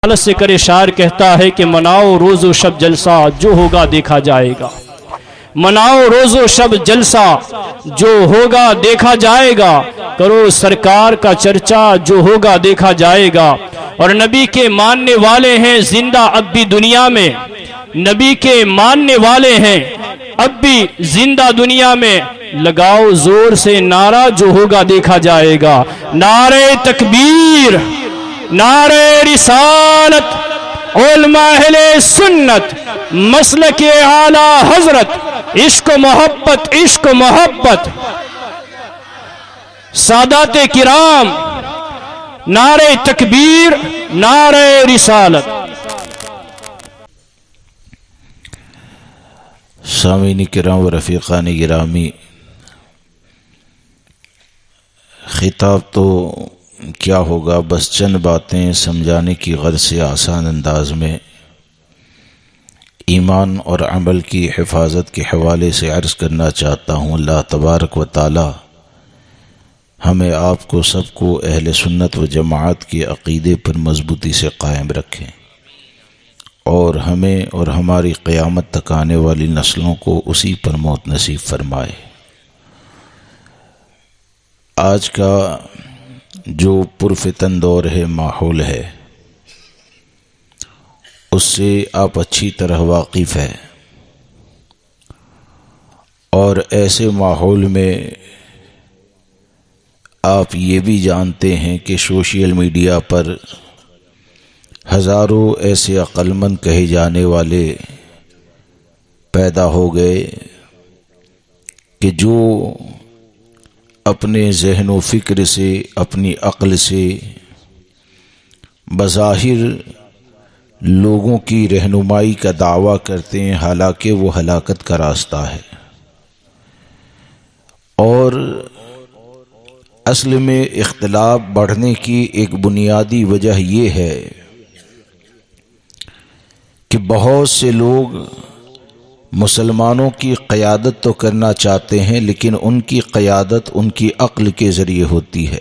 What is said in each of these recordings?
حالت سے کرے شاعر کہتا ہے کہ مناؤ روز و شب جلسہ جو ہوگا دیکھا جائے گا، مناؤ روز و شب جلسہ جو ہوگا دیکھا جائے گا، کرو سرکار کا چرچا جو ہوگا دیکھا جائے گا۔ اور نبی کے ماننے والے ہیں زندہ اب بھی دنیا میں، نبی کے ماننے والے ہیں اب بھی زندہ دنیا میں، لگاؤ زور سے نعرہ جو ہوگا دیکھا جائے گا۔ نعرہ تکبیر، نعرہ رسالت، علماء اہل سنت، مسلک اعلی حضرت، عشق و محبت، عشق و محبت، سادات کرام، نعرہ تکبیر، نعرہ رسالت۔ سامعین کرام و رفیقان گرامی، خطاب تو کیا ہوگا، بس چند باتیں سمجھانے کی غرض سے آسان انداز میں ایمان اور عمل کی حفاظت کے حوالے سے عرض کرنا چاہتا ہوں۔ اللہ تبارک و تعالی ہمیں آپ کو سب کو اہل سنت و جماعت کے عقیدے پر مضبوطی سے قائم رکھیں اور ہمیں اور ہماری قیامت تک آنے والی نسلوں کو اسی پر موت نصیب فرمائے۔ آج کا جو پرفتن دور ہے، ماحول ہے، اس سے آپ اچھی طرح واقف ہے، اور ایسے ماحول میں آپ یہ بھی جانتے ہیں کہ سوشل میڈیا پر ہزاروں ایسے عقل مند کہے جانے والے پیدا ہو گئے کہ جو اپنے ذہن و فکر سے، اپنی عقل سے بظاہر لوگوں کی رہنمائی کا دعویٰ کرتے ہیں، حالانکہ وہ ہلاکت کا راستہ ہے۔ اور اصل میں اختلاف بڑھنے کی ایک بنیادی وجہ یہ ہے کہ بہت سے لوگ مسلمانوں کی قیادت تو کرنا چاہتے ہیں، لیکن ان کی قیادت ان کی عقل کے ذریعے ہوتی ہے،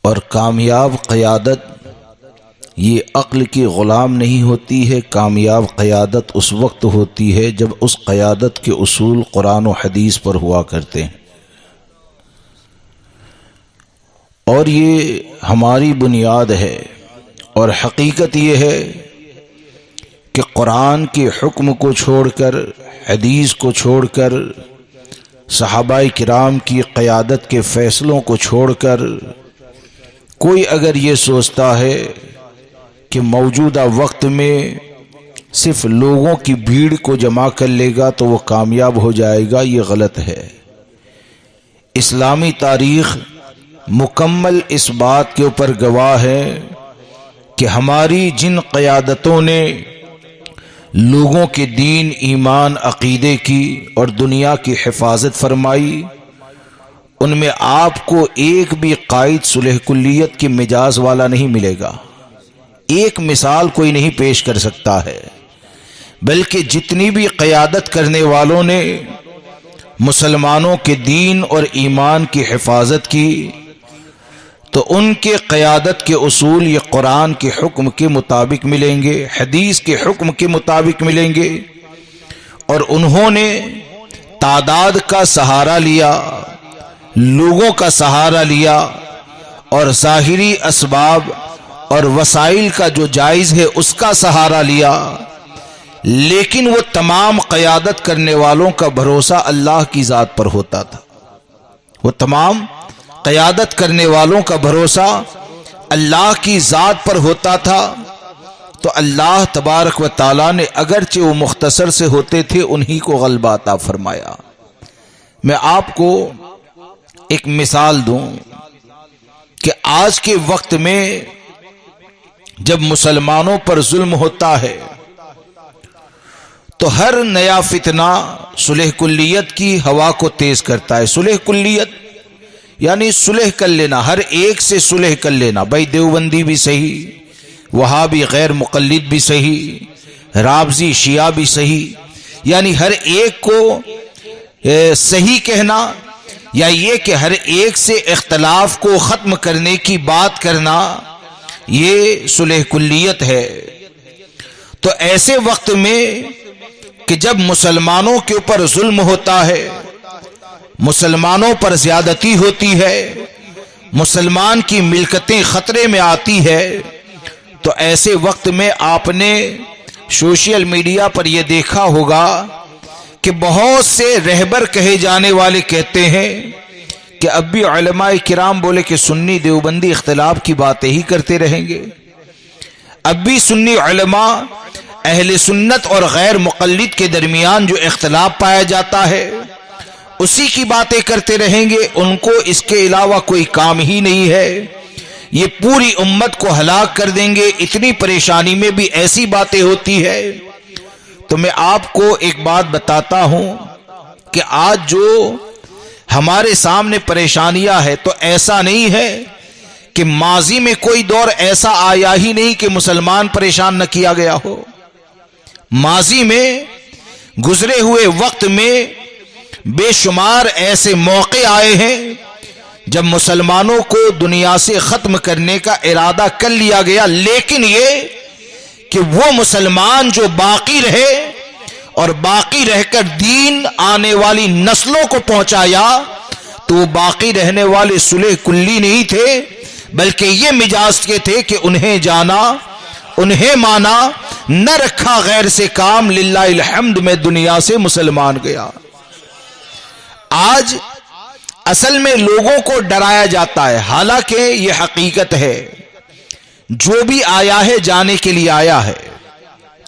اور کامیاب قیادت یہ عقل کی غلام نہیں ہوتی ہے۔ کامیاب قیادت اس وقت ہوتی ہے جب اس قیادت کے اصول قرآن و حدیث پر ہوا کرتے ہیں، اور یہ ہماری بنیاد ہے۔ اور حقیقت یہ ہے کہ قرآن کے حکم کو چھوڑ کر، حدیث کو چھوڑ کر، صحابہ کرام کی قیادت کے فیصلوں کو چھوڑ کر کوئی اگر یہ سوچتا ہے کہ موجودہ وقت میں صرف لوگوں کی بھیڑ کو جمع کر لے گا تو وہ کامیاب ہو جائے گا، یہ غلط ہے۔ اسلامی تاریخ مکمل اس بات کے اوپر گواہ ہے کہ ہماری جن قیادتوں نے لوگوں کے دین، ایمان، عقیدے کی اور دنیا کی حفاظت فرمائی، ان میں آپ کو ایک بھی قائد صلح کلیت کے مزاج والا نہیں ملے گا، ایک مثال کوئی نہیں پیش کر سکتا ہے، بلکہ جتنی بھی قیادت کرنے والوں نے مسلمانوں کے دین اور ایمان کی حفاظت کی تو ان کے قیادت کے اصول یہ قرآن کے حکم کے مطابق ملیں گے، حدیث کے حکم کے مطابق ملیں گے، اور انہوں نے تعداد کا سہارا لیا، لوگوں کا سہارا لیا، اور ظاہری اسباب اور وسائل کا جو جائز ہے اس کا سہارا لیا، لیکن وہ تمام قیادت کرنے والوں کا بھروسہ اللہ کی ذات پر ہوتا تھا۔ وہ تمام قیادت کرنے والوں کا بھروسہ اللہ کی ذات پر ہوتا تھا، تو اللہ تبارک و تعالیٰ نے اگرچہ وہ مختصر سے ہوتے تھے انہی کو غلبہ عطا فرمایا۔ میں آپ کو ایک مثال دوں کہ آج کے وقت میں جب مسلمانوں پر ظلم ہوتا ہے تو ہر نیا فتنہ صلح کلیت کی ہوا کو تیز کرتا ہے۔ صلح کلیت یعنی صلح کر لینا، ہر ایک سے صلح کر لینا، بھائی دیوبندی بھی صحیح، وہابی غیر مقلد بھی صحیح، رافضی شیعہ بھی صحیح، یعنی ہر ایک کو صحیح کہنا، یا یہ کہ ہر ایک سے اختلاف کو ختم کرنے کی بات کرنا، یہ صلح کلیت ہے۔ تو ایسے وقت میں کہ جب مسلمانوں کے اوپر ظلم ہوتا ہے، مسلمانوں پر زیادتی ہوتی ہے، مسلمان کی ملکتیں خطرے میں آتی ہے، تو ایسے وقت میں آپ نے سوشل میڈیا پر یہ دیکھا ہوگا کہ بہت سے رہبر کہے جانے والے کہتے ہیں کہ اب بھی علماء کرام بولے کہ سنی دیوبندی اختلاف کی باتیں ہی کرتے رہیں گے، اب بھی سنی علماء اہل سنت اور غیر مقلد کے درمیان جو اختلاف پایا جاتا ہے اسی کی باتیں کرتے رہیں گے، ان کو اس کے علاوہ کوئی کام ہی نہیں ہے، یہ پوری امت کو ہلاک کر دیں گے، اتنی پریشانی میں بھی ایسی باتیں ہوتی ہے۔ تو میں آپ کو ایک بات بتاتا ہوں کہ آج جو ہمارے سامنے پریشانیاں ہے تو ایسا نہیں ہے کہ ماضی میں کوئی دور ایسا آیا ہی نہیں کہ مسلمان پریشان نہ کیا گیا ہو۔ ماضی میں گزرے ہوئے وقت میں بے شمار ایسے موقع آئے ہیں جب مسلمانوں کو دنیا سے ختم کرنے کا ارادہ کر لیا گیا، لیکن یہ کہ وہ مسلمان جو باقی رہے اور باقی رہ کر دین آنے والی نسلوں کو پہنچایا، تو وہ باقی رہنے والے صلح کلی نہیں تھے، بلکہ یہ مزاج کے تھے کہ انہیں جانا، انہیں مانا، نہ رکھا غیر سے کام، للہ الحمد میں دنیا سے مسلمان گیا۔ آج اصل میں لوگوں کو ڈرایا جاتا ہے، حالانکہ یہ حقیقت ہے، جو بھی آیا ہے جانے کے لیے آیا ہے،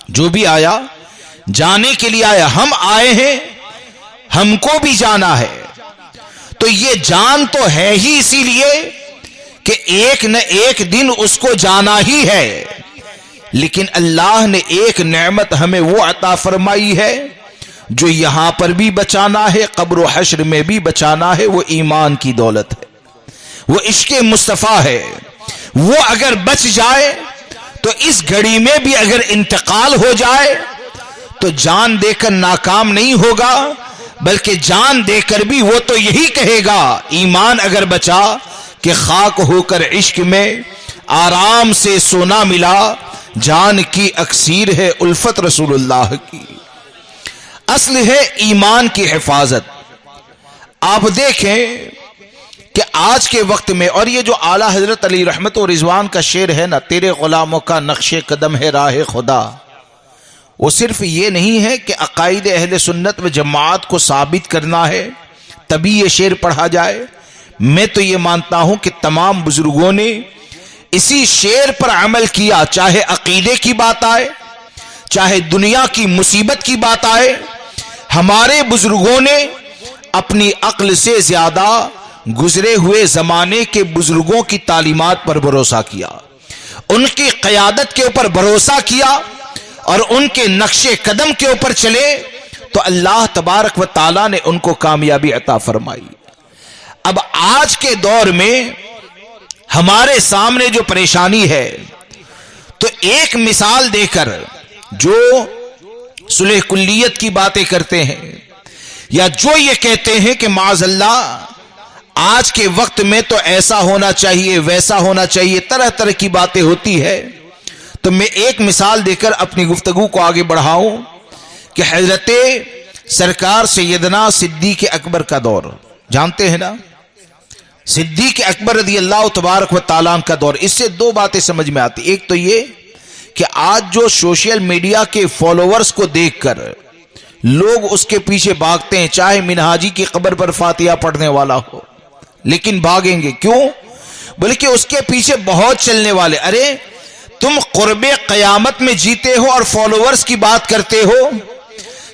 جو بھی آیا جانے کے لیے آیا، ہم آئے ہیں، ہم کو بھی جانا ہے، تو یہ جان تو ہے ہی اسی لیے کہ ایک نہ ایک دن اس کو جانا ہی ہے، لیکن اللہ نے ایک نعمت ہمیں وہ عطا فرمائی ہے جو یہاں پر بھی بچانا ہے، قبر و حشر میں بھی بچانا ہے، وہ ایمان کی دولت ہے، وہ عشق مصطفیٰ ہے۔ وہ اگر بچ جائے تو اس گھڑی میں بھی اگر انتقال ہو جائے تو جان دے کر ناکام نہیں ہوگا، بلکہ جان دے کر بھی وہ تو یہی کہے گا، ایمان اگر بچا کہ خاک ہو کر عشق میں آرام سے سونا ملا، جان کی اکسیر ہے الفت رسول اللہ کی۔ اصل ہے ایمان کی حفاظت۔ آپ دیکھیں کہ آج کے وقت میں، اور یہ جو اعلیٰ حضرت علی رحمت و رضوان کا شعر ہے نا، تیرے غلاموں کا نقش قدم ہے راہ خدا، وہ صرف یہ نہیں ہے کہ عقائد اہل سنت و جماعت کو ثابت کرنا ہے تبھی یہ شعر پڑھا جائے، میں تو یہ مانتا ہوں کہ تمام بزرگوں نے اسی شعر پر عمل کیا، چاہے عقیدے کی بات آئے، چاہے دنیا کی مصیبت کی بات آئے، ہمارے بزرگوں نے اپنی عقل سے زیادہ گزرے ہوئے زمانے کے بزرگوں کی تعلیمات پر بھروسہ کیا، ان کی قیادت کے اوپر بھروسہ کیا اور ان کے نقش قدم کے اوپر چلے تو اللہ تبارک و تعالی نے ان کو کامیابی عطا فرمائی۔ اب آج کے دور میں ہمارے سامنے جو پریشانی ہے، تو ایک مثال دے کر جو صلح کلیت کی باتیں کرتے ہیں یا جو یہ کہتے ہیں کہ معاذ اللہ آج کے وقت میں تو ایسا ہونا چاہیے، ویسا ہونا چاہیے، طرح طرح کی باتیں ہوتی ہے، تو میں ایک مثال دے کر اپنی گفتگو کو آگے بڑھاؤں کہ حضرت سرکار سیدنا صدیق اکبر کا دور جانتے ہیں نا، صدیق اکبر رضی اللہ تبارک و تعالیٰ کا دور، اس سے دو باتیں سمجھ میں آتی۔ ایک تو یہ کہ آج جو سوشل میڈیا کے فالوورز کو دیکھ کر لوگ اس کے پیچھے بھاگتے ہیں، چاہے منہاجی کی قبر پر فاتحہ پڑھنے والا ہو، لیکن بھاگیں گے کیوں؟ بلکہ اس کے پیچھے بہت چلنے والے، ارے تم قرب قیامت میں جیتے ہو اور فالوورز کی بات کرتے ہو۔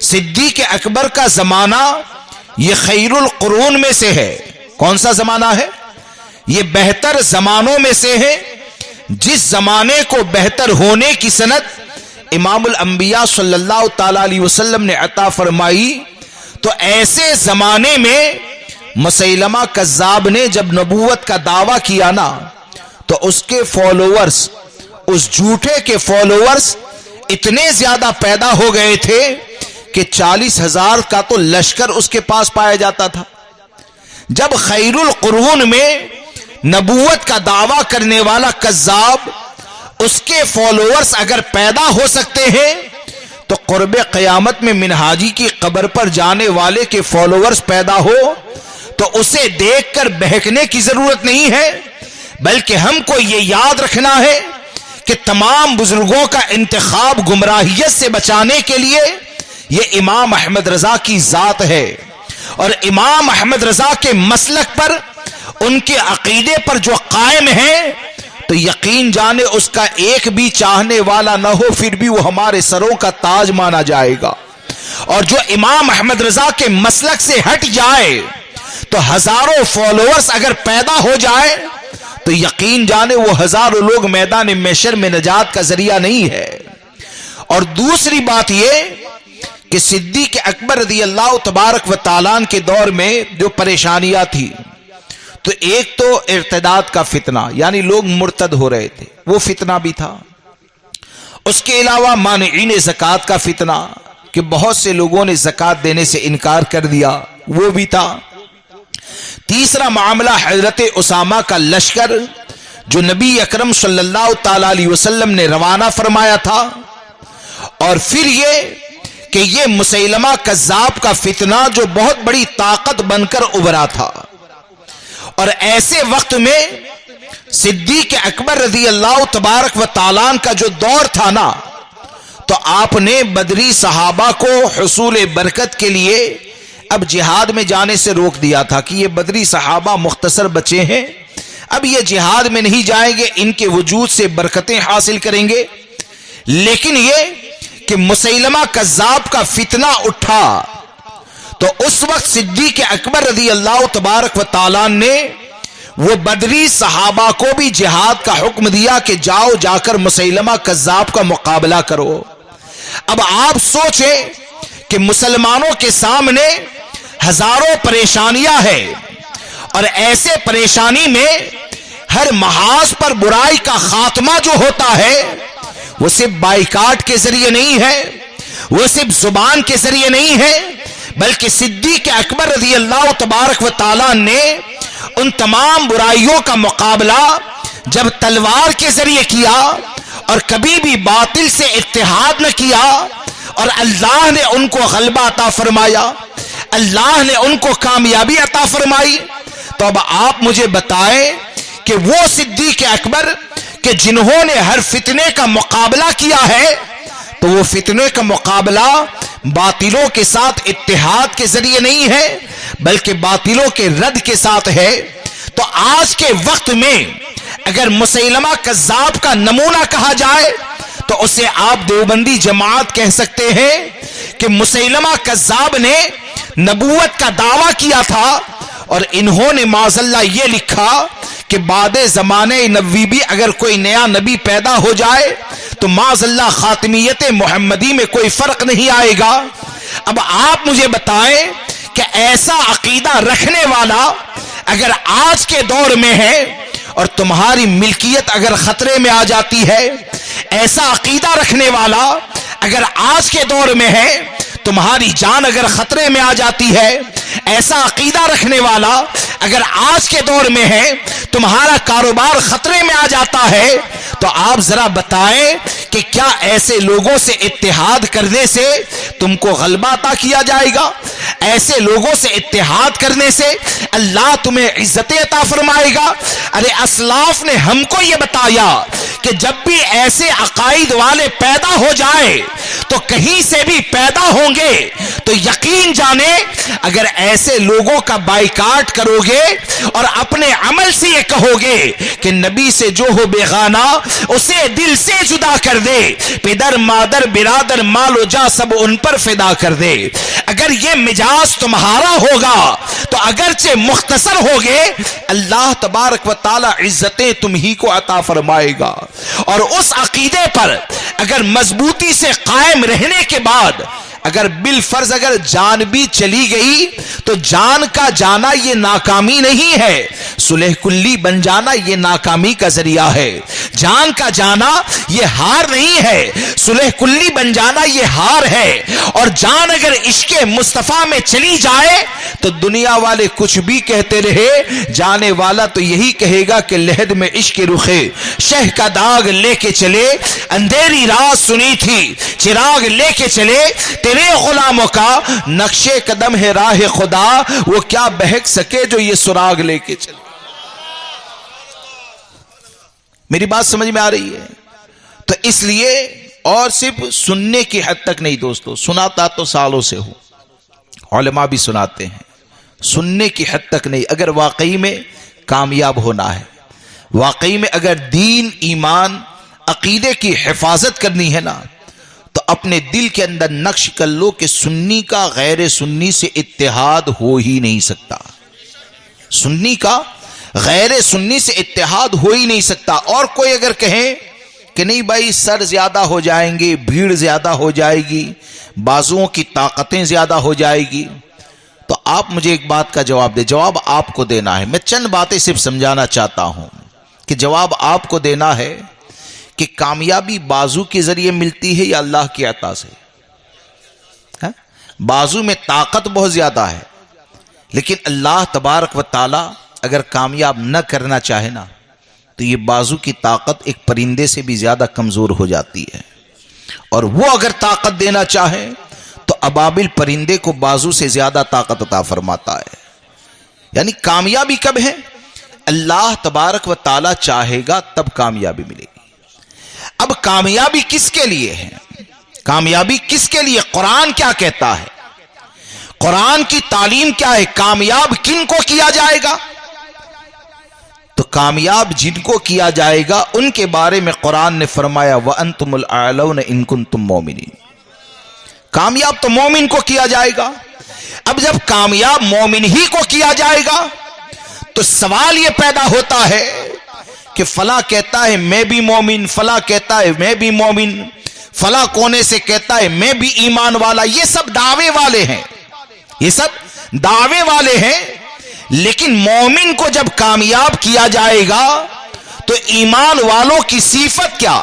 صدیق اکبر کا زمانہ یہ خیر القرون میں سے ہے۔ کون سا زمانہ ہے؟ یہ بہتر زمانوں میں سے ہے، جس زمانے کو بہتر ہونے کی سند امام الانبیاء صلی اللہ تعالی علیہ وسلم نے عطا فرمائی۔ تو ایسے زمانے میں مسیلمہ کذاب نے جب نبوت کا دعویٰ کیا نا، تو اس کے فالوورز، اس جھوٹے کے فالوورز اتنے زیادہ پیدا ہو گئے تھے کہ 40,000 کا تو لشکر اس کے پاس پایا جاتا تھا۔ جب خیر القرون میں نبوت کا دعویٰ کرنے والا کذاب اس کے فالوورز اگر پیدا ہو سکتے ہیں تو قرب قیامت میں منہاجی کی قبر پر جانے والے کے فالوورز پیدا ہو تو اسے دیکھ کر بہکنے کی ضرورت نہیں ہے، بلکہ ہم کو یہ یاد رکھنا ہے کہ تمام بزرگوں کا انتخاب گمراہیت سے بچانے کے لیے یہ امام احمد رضا کی ذات ہے، اور امام احمد رضا کے مسلک پر، ان کے عقیدے پر جو قائم ہے تو یقین جانے اس کا ایک بھی چاہنے والا نہ ہو پھر بھی وہ ہمارے سروں کا تاج مانا جائے گا، اور جو امام احمد رضا کے مسلک سے ہٹ جائے تو ہزاروں فالوورز اگر پیدا ہو جائے تو یقین جانے وہ ہزاروں لوگ میدان محشر میں نجات کا ذریعہ نہیں ہے۔ اور دوسری بات یہ کہ صدیق اکبر رضی اللہ تبارک و تعالیٰ کے دور میں جو پریشانیاں تھی، تو ایک تو ارتداد کا فتنہ، یعنی لوگ مرتد ہو رہے تھے، وہ فتنہ بھی تھا۔ اس کے علاوہ مانعین زکوٰۃ کا فتنہ کہ بہت سے لوگوں نے زکوٰۃ دینے سے انکار کر دیا، وہ بھی تھا۔ تیسرا معاملہ حضرت اسامہ کا لشکر جو نبی اکرم صلی اللہ تعالی علیہ وسلم نے روانہ فرمایا تھا، اور پھر یہ مسیلمہ کذاب کا فتنہ جو بہت بڑی طاقت بن کر ابھرا تھا۔ اور ایسے وقت میں صدیق اکبر رضی اللہ تبارک و تعالیٰ کا جو دور تھا نا، تو آپ نے بدری صحابہ کو حصول برکت کے لیے اب جہاد میں جانے سے روک دیا تھا کہ یہ بدری صحابہ مختصر بچے ہیں، اب یہ جہاد میں نہیں جائیں گے، ان کے وجود سے برکتیں حاصل کریں گے۔ لیکن یہ کہ مسیلمہ کذاب کا فتنہ اٹھا تو اس وقت صدیق اکبر رضی اللہ تبارک و تعالیٰ نے وہ بدری صحابہ کو بھی جہاد کا حکم دیا کہ جاؤ جا کر مسیلمہ کذاب کا مقابلہ کرو۔ اب آپ سوچیں کہ مسلمانوں کے سامنے ہزاروں پریشانیاں ہیں، اور ایسے پریشانی میں ہر محاذ پر برائی کا خاتمہ جو ہوتا ہے وہ صرف بائیکاٹ کے ذریعے نہیں ہے، وہ صرف زبان کے ذریعے نہیں ہے، بلکہ صدیق اکبر رضی اللہ تبارک و تعالیٰ نے ان تمام برائیوں کا مقابلہ جب تلوار کے ذریعے کیا اور کبھی بھی باطل سے اتحاد نہ کیا، اور اللہ نے ان کو غلبہ عطا فرمایا، اللہ نے ان کو کامیابی عطا فرمائی۔ تو اب آپ مجھے بتائیں کہ وہ صدیق اکبر کہ جنہوں نے ہر فتنے کا مقابلہ کیا ہے، تو وہ فتنے کا مقابلہ باطلوں کے ساتھ اتحاد کے ذریعے نہیں ہے بلکہ باطلوں کے رد کے ساتھ ہے۔ تو آج کے وقت میں اگر مسیلمہ کذاب کا نمونہ کہا جائے تو اسے آپ دیوبندی جماعت کہہ سکتے ہیں کہ مسیلمہ کذاب نے نبوت کا دعویٰ کیا تھا، اور انہوں نے معاذ اللہ یہ لکھا کہ بعد زمانے نبوی بھی اگر کوئی نیا نبی پیدا ہو جائے تو معاذ اللہ خاتمیت محمدی میں کوئی فرق نہیں آئے گا۔ اب آپ مجھے بتائیں کہ ایسا عقیدہ رکھنے والا اگر آج کے دور میں ہے اور تمہاری ملکیت اگر خطرے میں آ جاتی ہے، ایسا عقیدہ رکھنے والا اگر آج کے دور میں ہے، تمہاری جان اگر خطرے میں آ جاتی ہے، ایسا عقیدہ رکھنے والا اگر آج کے دور میں ہے، تمہارا کاروبار خطرے میں آ جاتا ہے، تو آپ ذرا بتائیں کہ کیا ایسے لوگوں سے اتحاد کرنے سے تم کو غلبہ عطا کیا جائے گا؟ ایسے لوگوں سے اتحاد کرنے سے اللہ تمہیں عزت عطا فرمائے گا؟ ارے اسلاف نے ہم کو یہ بتایا کہ جب بھی ایسے عقائد والے پیدا ہو جائے تو کہیں سے بھی پیدا ہوں گے، تو یقین جانے اگر ایسے لوگوں کا بائیکاٹ کرو گے اور اپنے عمل سے یہ کہو گے کہ نبی سے جو ہو بیگانہ اسے دل سے جدا کر دے، پدر مادر برادر مال و جا سب ان پر فدا کر دے، اگر یہ مجاز تمہارا ہوگا تو اگرچہ مختصر ہوگے، اللہ تبارک و تعالی عزتیں تم ہی کو عطا فرمائے گا۔ اور اس عقیدے پر اگر مضبوطی سے قائم رہنے کے بعد اگر بالفرض اگر جان بھی چلی گئی تو جان کا جانا یہ ناکامی نہیں ہے، صلح کلی بن جانا یہ ناکامی کا ذریعہ ہے۔ جان کا جانا یہ ہار نہیں ہے، صلح کلی بن جانا یہ ہار ہے۔ اور جان اگر عشق مصطفیٰ میں چلی جائے تو دنیا والے کچھ بھی کہتے رہے، جانے والا تو یہی کہے گا کہ لحد میں عشق رخے شہ کا داغ لے کے چلے، اندھیری رات سنی تھی چراغ لے کے چلے، تیرے غلاموں کا نقش قدم ہے راہ خدا، وہ کیا بہک سکے جو یہ سراغ لے کے چلے۔ میری بات سمجھ میں آ رہی ہے؟ تو اس لیے اور صرف سننے کی حد تک نہیں دوستو، سناتا تو سالوں سے ہوں، علماء بھی سناتے ہیں، سننے کی حد تک نہیں۔ اگر واقعی میں کامیاب ہونا ہے، واقعی میں اگر دین ایمان عقیدے کی حفاظت کرنی ہے نا، تو اپنے دل کے اندر نقش کر لو کہ سنی کا غیر سنی سے اتحاد ہو ہی نہیں سکتا، سنی کا غیر سنی سے اتحاد ہو ہی نہیں سکتا۔ اور کوئی اگر کہیں کہ نہیں بھائی سر زیادہ ہو جائیں گے، بھیڑ زیادہ ہو جائے گی، بازوؤں کی طاقتیں زیادہ ہو جائے گی، تو آپ مجھے ایک بات کا جواب دیں۔ جواب آپ کو دینا ہے، میں چند باتیں صرف سمجھانا چاہتا ہوں کہ جواب آپ کو دینا ہے کہ کامیابی بازو کے ذریعے ملتی ہے یا اللہ کی عطا سے؟ بازو میں طاقت بہت زیادہ ہے، لیکن اللہ تبارک و تعالی اگر کامیاب نہ کرنا چاہے نا تو یہ بازو کی طاقت ایک پرندے سے بھی زیادہ کمزور ہو جاتی ہے، اور وہ اگر طاقت دینا چاہے تو ابابل پرندے کو بازو سے زیادہ طاقت عطا فرماتا ہے۔ یعنی کامیابی کب ہے؟ اللہ تبارک و تعالی چاہے گا تب کامیابی ملے گی۔ اب کامیابی کس کے لیے ہے؟ کامیابی کس کے لیے؟ قرآن کیا کہتا ہے؟ قرآن کی تعلیم کیا ہے؟ کامیاب کن کو کیا جائے گا؟ تو کامیاب جن کو کیا جائے گا ان کے بارے میں قرآن نے فرمایا وَأَنْتُمُ الْأَعْلَوْنَ إِن كُنْتُم مُؤْمِنِينَ۔ کامیاب تو مومن کو کیا جائے گا۔ اب جب کامیاب مومن ہی کو کیا جائے گا تو سوال یہ پیدا ہوتا ہے کہ فلاں کہتا ہے میں بھی مومن، فلاں کہتا ہے میں بھی مومن، فلاں کونے سے کہتا ہے میں بھی ایمان والا۔ یہ سب دعوے والے ہیں، یہ سب دعوے والے ہیں، لیکن مومن کو جب کامیاب کیا جائے گا تو ایمان والوں کی صفت کیا؟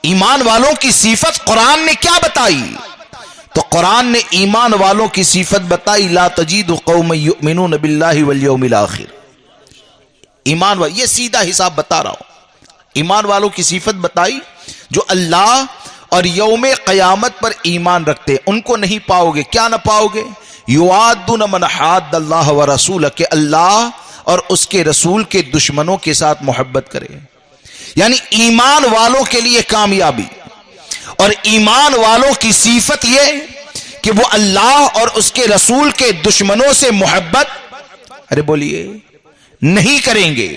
ایمان والوں کی صفت قرآن نے کیا بتائی؟ تو قرآن نے ایمان والوں کی صفت بتائی لا تجید قوم یؤمنون باللہ والیوم الآخر۔ ایمان والوں، یہ سیدھا حساب بتا رہا ہوں، ایمان والوں کی صفت بتائی جو اللہ اور یوم قیامت پر ایمان رکھتے ہیں، ان کو نہیں پاؤ گے۔ کیا نہ پاؤ گے؟ یوادون من حاد اللہ ورسولہ، کہ اللہ اور اس کے رسول کے دشمنوں کے ساتھ محبت کرے۔ یعنی ایمان والوں کے لیے کامیابی اور ایمان والوں کی صفت یہ کہ وہ اللہ اور اس کے رسول کے دشمنوں سے محبت بولیے نہیں کریں گے۔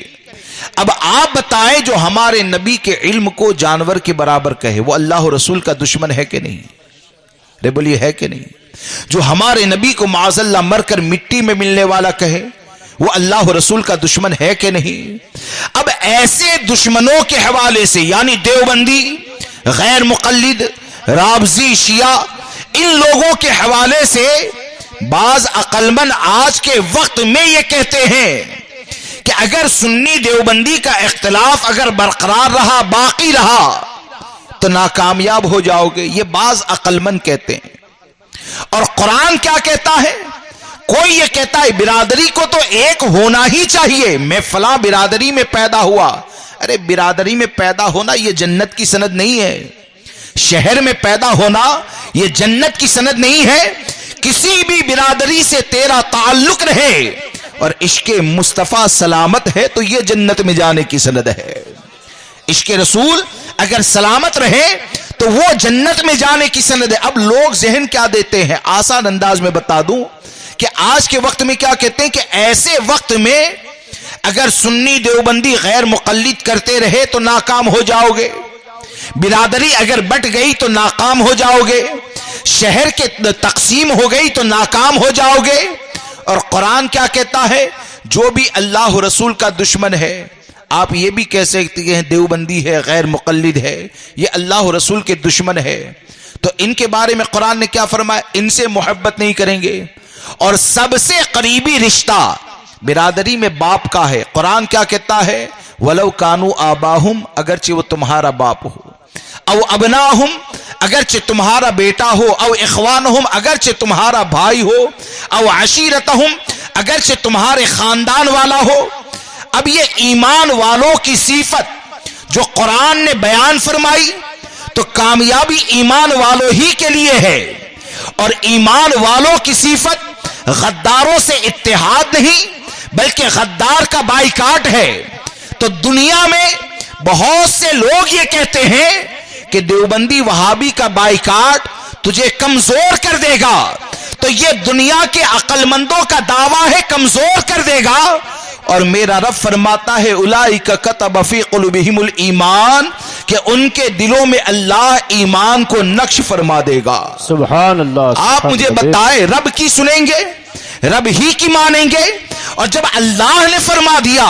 اب آپ بتائیں جو ہمارے نبی کے علم کو جانور کے برابر کہے وہ اللہ اور رسول کا دشمن ہے کہ نہیں؟ بولیے ہے کہ نہیں؟ جو ہمارے نبی کو معاذ اللہ مر کر مٹی میں ملنے والا کہے وہ اللہ اور رسول کا دشمن ہے کہ نہیں؟ اب ایسے دشمنوں کے حوالے سے یعنی دیوبندی، غیر مقلد، رافضی، شیعہ، ان لوگوں کے حوالے سے بعض عقلمند آج کے وقت میں یہ کہتے ہیں کہ اگر سنی دیوبندی کا اختلاف اگر برقرار رہا، باقی رہا تو ناکامیاب ہو جاؤ گے۔ یہ بعض عقلمند کہتے ہیں۔ اور قرآن کیا کہتا ہے؟ کوئی یہ کہتا ہے برادری کو تو ایک ہونا ہی چاہیے، میں فلاں برادری میں پیدا ہوا۔ ارے برادری میں پیدا ہونا یہ جنت کی سند نہیں ہے، شہر میں پیدا ہونا یہ جنت کی سند نہیں ہے۔ کسی بھی برادری سے تیرا تعلق رہے اور عشق مصطفیٰ سلامت ہے تو یہ جنت میں جانے کی سند ہے۔ عشق رسول اگر سلامت رہے تو وہ جنت میں جانے کی سند ہے۔ اب لوگ ذہن کیا دیتے ہیں، آسان انداز میں بتا دوں کہ آج کے وقت میں کیا کہتے ہیں کہ ایسے وقت میں اگر سنی دیوبندی غیر مقلد کرتے رہے تو ناکام ہو جاؤ گے، برادری اگر بٹ گئی تو ناکام ہو جاؤ گے، شہر کے تقسیم ہو گئی تو ناکام ہو جاؤ گے۔ اور قرآن کیا کہتا ہے؟ جو بھی اللہ رسول کا دشمن ہے، آپ یہ بھی کہہ سکتے ہیں دیوبندی ہے، غیر مقلد ہے، یہ اللہ رسول کے دشمن ہے، تو ان کے بارے میں قرآن نے کیا فرمایا؟ ان سے محبت نہیں کریں گے. اور سب سے قریبی رشتہ برادری میں باپ کا ہے. قرآن کیا کہتا ہے؟ وَلَوْ كَانُوا آبَاهُمْ، اگرچہ وہ تمہارا باپ ہو، او ابناہم، اگرچہ تمہارا بیٹا ہو، او اخوانہم، اگرچہ تمہارا بھائی ہو، او عشیرتہم، اگرچہ تمہارے خاندان والا ہو. اب یہ ایمان والوں کی صفت جو قرآن نے بیان فرمائی تو کامیابی ایمان والوں ہی کے لیے ہے. اور ایمان والوں کی صفت غداروں سے اتحاد نہیں بلکہ غدار کا بائیکاٹ ہے. تو دنیا میں بہت سے لوگ یہ کہتے ہیں کہ دیوبندی وہابی کا بائیکاٹ تجھے کمزور کر دے گا. تو یہ دنیا کے عقل مندوں کا دعویٰ ہے کمزور کر دے گا. اور میرا رب فرماتا ہے اولئک کتب فی قلوبہم الایمان، کہ ان کے دلوں میں اللہ ایمان کو نقش فرما دے گا. سبحان اللہ. آپ مجھے بتائیں، رب کی سنیں گے، رب ہی کی مانیں گے؟ اور جب اللہ نے فرما دیا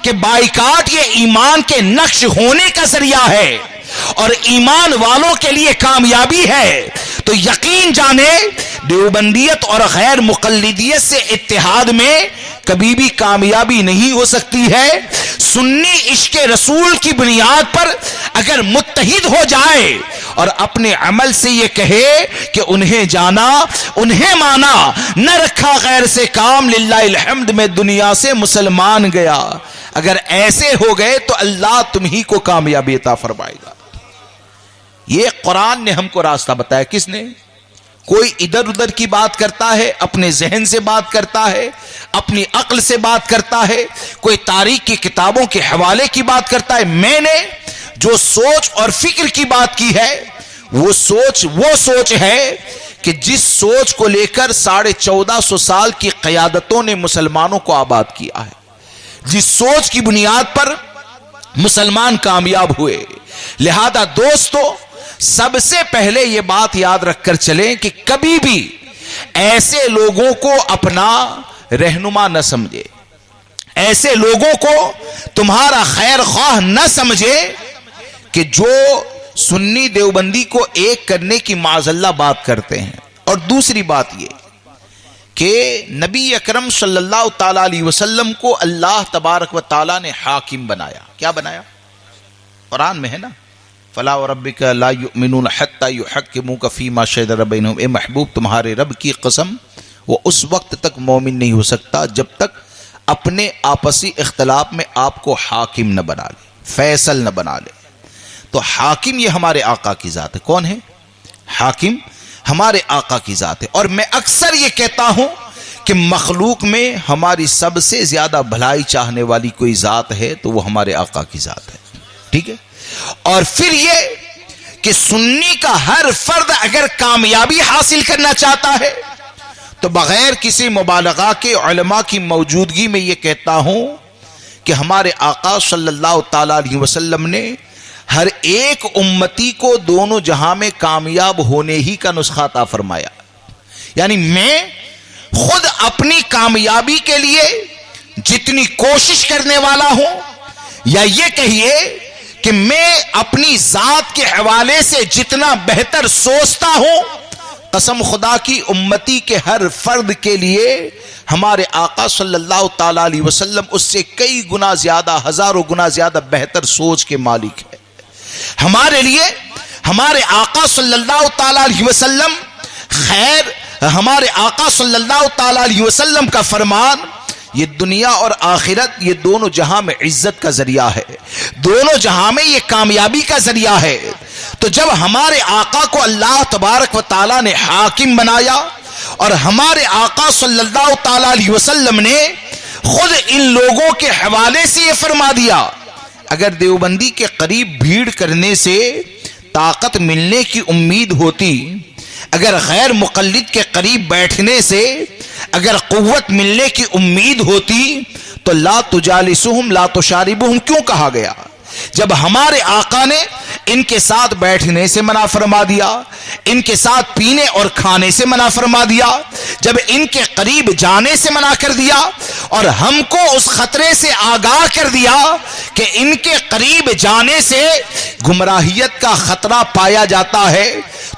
کہ بائیکاٹ یہ ایمان کے نقش ہونے کا ذریعہ ہے اور ایمان والوں کے لیے کامیابی ہے، تو یقین جانے دیوبندیت اور غیر مقلدیت سے اتحاد میں کبھی بھی کامیابی نہیں ہو سکتی ہے. سنی عشق رسول کی بنیاد پر اگر متحد ہو جائے اور اپنے عمل سے یہ کہے کہ انہیں جانا انہیں مانا، نہ رکھا غیر سے کام، للہ الحمد میں دنیا سے مسلمان گیا، اگر ایسے ہو گئے تو اللہ تم ہی کو کامیابی عطا فرمائے گا. یہ قرآن نے ہم کو راستہ بتایا. کس نے؟ کوئی ادھر ادھر کی بات کرتا ہے، اپنے ذہن سے بات کرتا ہے، اپنی عقل سے بات کرتا ہے، کوئی تاریخ کی کتابوں کے حوالے کی بات کرتا ہے. میں نے جو سوچ اور فکر کی بات کی ہے وہ سوچ ہے کہ جس سوچ کو لے کر 1450 سال کی قیادتوں نے مسلمانوں کو آباد کیا ہے، جس سوچ کی بنیاد پر مسلمان کامیاب ہوئے. لہذا دوستو، سب سے پہلے یہ بات یاد رکھ کر چلیں کہ کبھی بھی ایسے لوگوں کو اپنا رہنما نہ سمجھے، ایسے لوگوں کو تمہارا خیر خواہ نہ سمجھے کہ جو سنی دیوبندی کو ایک کرنے کی معاذاللہ بات کرتے ہیں. اور دوسری بات یہ کہ نبی اکرم صلی اللہ تعالی علیہ وسلم کو اللہ تبارک و تعالی نے حاکم بنایا. کیا بنایا؟ قرآن میں ہے نا، فلا وربک لا یؤمنون حتی یحکموک فیما شجر بینہم. اے محبوب، تمہارے رب کی قسم، وہ اس وقت تک مومن نہیں ہو سکتا جب تک اپنے آپسی اختلاف میں آپ کو حاکم نہ بنا لے، فیصل نہ بنا لے. تو حاکم یہ ہمارے آقا کی ذات ہے. کون ہے حاکم؟ ہمارے آقا کی ذات ہے. اور میں اکثر یہ کہتا ہوں کہ مخلوق میں ہماری سب سے زیادہ بھلائی چاہنے والی کوئی ذات ہے تو وہ ہمارے آقا کی ذات ہے. ٹھیک ہے؟ اور پھر یہ کہ سنی کا ہر فرد اگر کامیابی حاصل کرنا چاہتا ہے تو بغیر کسی مبالغہ کے علماء کی موجودگی میں یہ کہتا ہوں کہ ہمارے آقا صلی اللہ تعالی علیہ وسلم نے ہر ایک امتی کو دونوں جہاں میں کامیاب ہونے ہی کا نسخہ عطا فرمایا. یعنی میں خود اپنی کامیابی کے لیے جتنی کوشش کرنے والا ہوں، یا یہ کہیے کہ میں اپنی ذات کے حوالے سے جتنا بہتر سوچتا ہوں، قسم خدا کی امتی کے ہر فرد کے لیے ہمارے آقا صلی اللہ تعالی علیہ وسلم اس سے کئی گنا زیادہ، ہزاروں گنا زیادہ بہتر سوچ کے مالک ہے. ہمارے لیے ہمارے آقا صلی اللہ تعالی علیہ وسلم خیر، ہمارے آقا صلی اللہ تعالی علیہ وسلم کا فرمان یہ دنیا اور آخرت، یہ دونوں جہاں میں عزت کا ذریعہ ہے، دونوں جہاں میں یہ کامیابی کا ذریعہ ہے. تو جب ہمارے آقا کو اللہ تبارک و تعالی نے حاکم بنایا اور ہمارے آقا صلی اللہ تعالی علیہ وسلم نے خود ان لوگوں کے حوالے سے یہ فرما دیا، اگر دیوبندی کے قریب بھیڑ کرنے سے طاقت ملنے کی امید ہوتی، اگر غیر مقلد کے قریب بیٹھنے سے اگر قوت ملنے کی امید ہوتی تو لا تجالسہم لا تشاربہم کیوں کہا گیا؟ جب ہمارے آقا نے ان کے ساتھ بیٹھنے سے منع فرما دیا، ان کے ساتھ پینے اور کھانے سے منع فرما دیا، جب ان کے قریب جانے سے منع کر دیا اور ہم کو اس خطرے سے آگاہ کر دیا کہ ان کے قریب جانے سے گمراہیت کا خطرہ پایا جاتا ہے،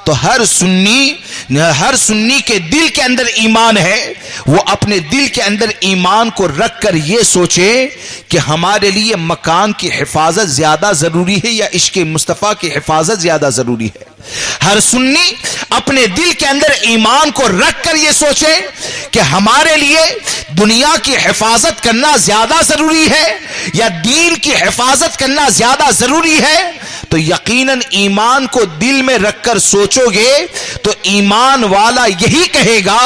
تو ہر سنی کے دل کے اندر ایمان ہے، وہ اپنے دل کے اندر ایمان کو رکھ کر یہ سوچے کہ ہمارے لیے مکان کی حفاظت زیادہ ضروری ہے یا عشق مصطفیٰ کی حفاظت زیادہ ضروری ہے۔ ہر سنی اپنے دل کے اندر ایمان کو رکھ کر یہ سوچے کہ ہمارے لیے دنیا کی حفاظت کرنا زیادہ ضروری ہے یا دین کی حفاظت کرنا زیادہ ضروری ہے، تو یقیناً ایمان کو دل میں رکھ کر سوچو گے تو ایمان والا یہی کہے گا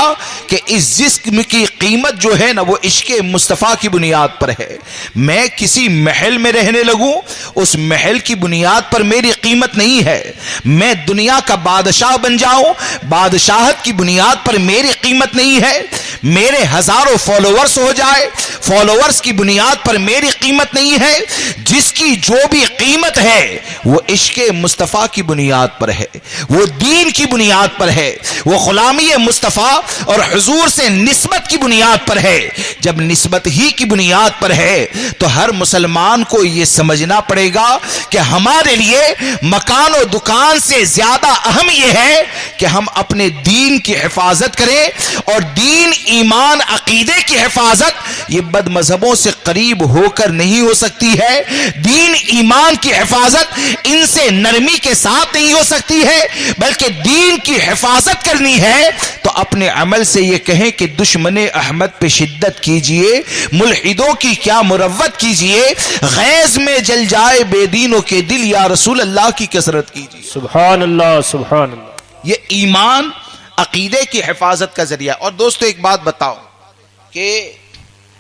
کہ اس جسم کی قیمت جو ہے نا وہ عشق مصطفیٰ کی بنیاد پر ہے۔ میں کسی محل میں رہنے لگوں، اس محل کی بنیاد پر میری قیمت نہیں ہے۔ میں دنیا کا بادشاہ بن جاؤں، بادشاہت کی بنیاد پر میری قیمت نہیں ہے۔ میرے ہزاروں فالوورز ہو جائے، فالوورز کی بنیاد پر میری قیمت نہیں ہے۔ جس کی جو بھی قیمت ہے وہ عشق مصطفیٰ کی بنیاد پر ہے، وہ دین کی بنیاد پر ہے، وہ غلامی مصطفیٰ اور حضور سے نسبت کی بنیاد پر ہے۔ جب نسبت ہی کی بنیاد پر ہے تو ہر مسلمان کو یہ سمجھنا پڑے گا کہ ہمارے لیے مکان و دکان سے زیادہ اہم یہ ہے کہ ہم اپنے دین کی حفاظت کریں، اور دین، ایمان، عقیدے کی حفاظت یہ بد مذہبوں سے قریب ہو کر نہیں ہو سکتی ہے۔ دین، ایمان کی حفاظت ان سے نرمی کے ساتھ نہیں ہو سکتی ہے، بلکہ دین کی حفاظت کرنی ہے تو اپنے عمل سے یہ کہیں کہ دشمن احمد پہ شدت کیجئے، ملحدوں کی کیا مروت کیجئے، غیظ میں جل جائے بے دینوں کے دل، یا رسول اللہ کی کثرت کیجئے۔ سبحان اللہ، سبحان اللہ۔ یہ ایمان، عقیدے کی حفاظت کا ذریعہ۔ اور دوستو ایک بات بتاؤ کہ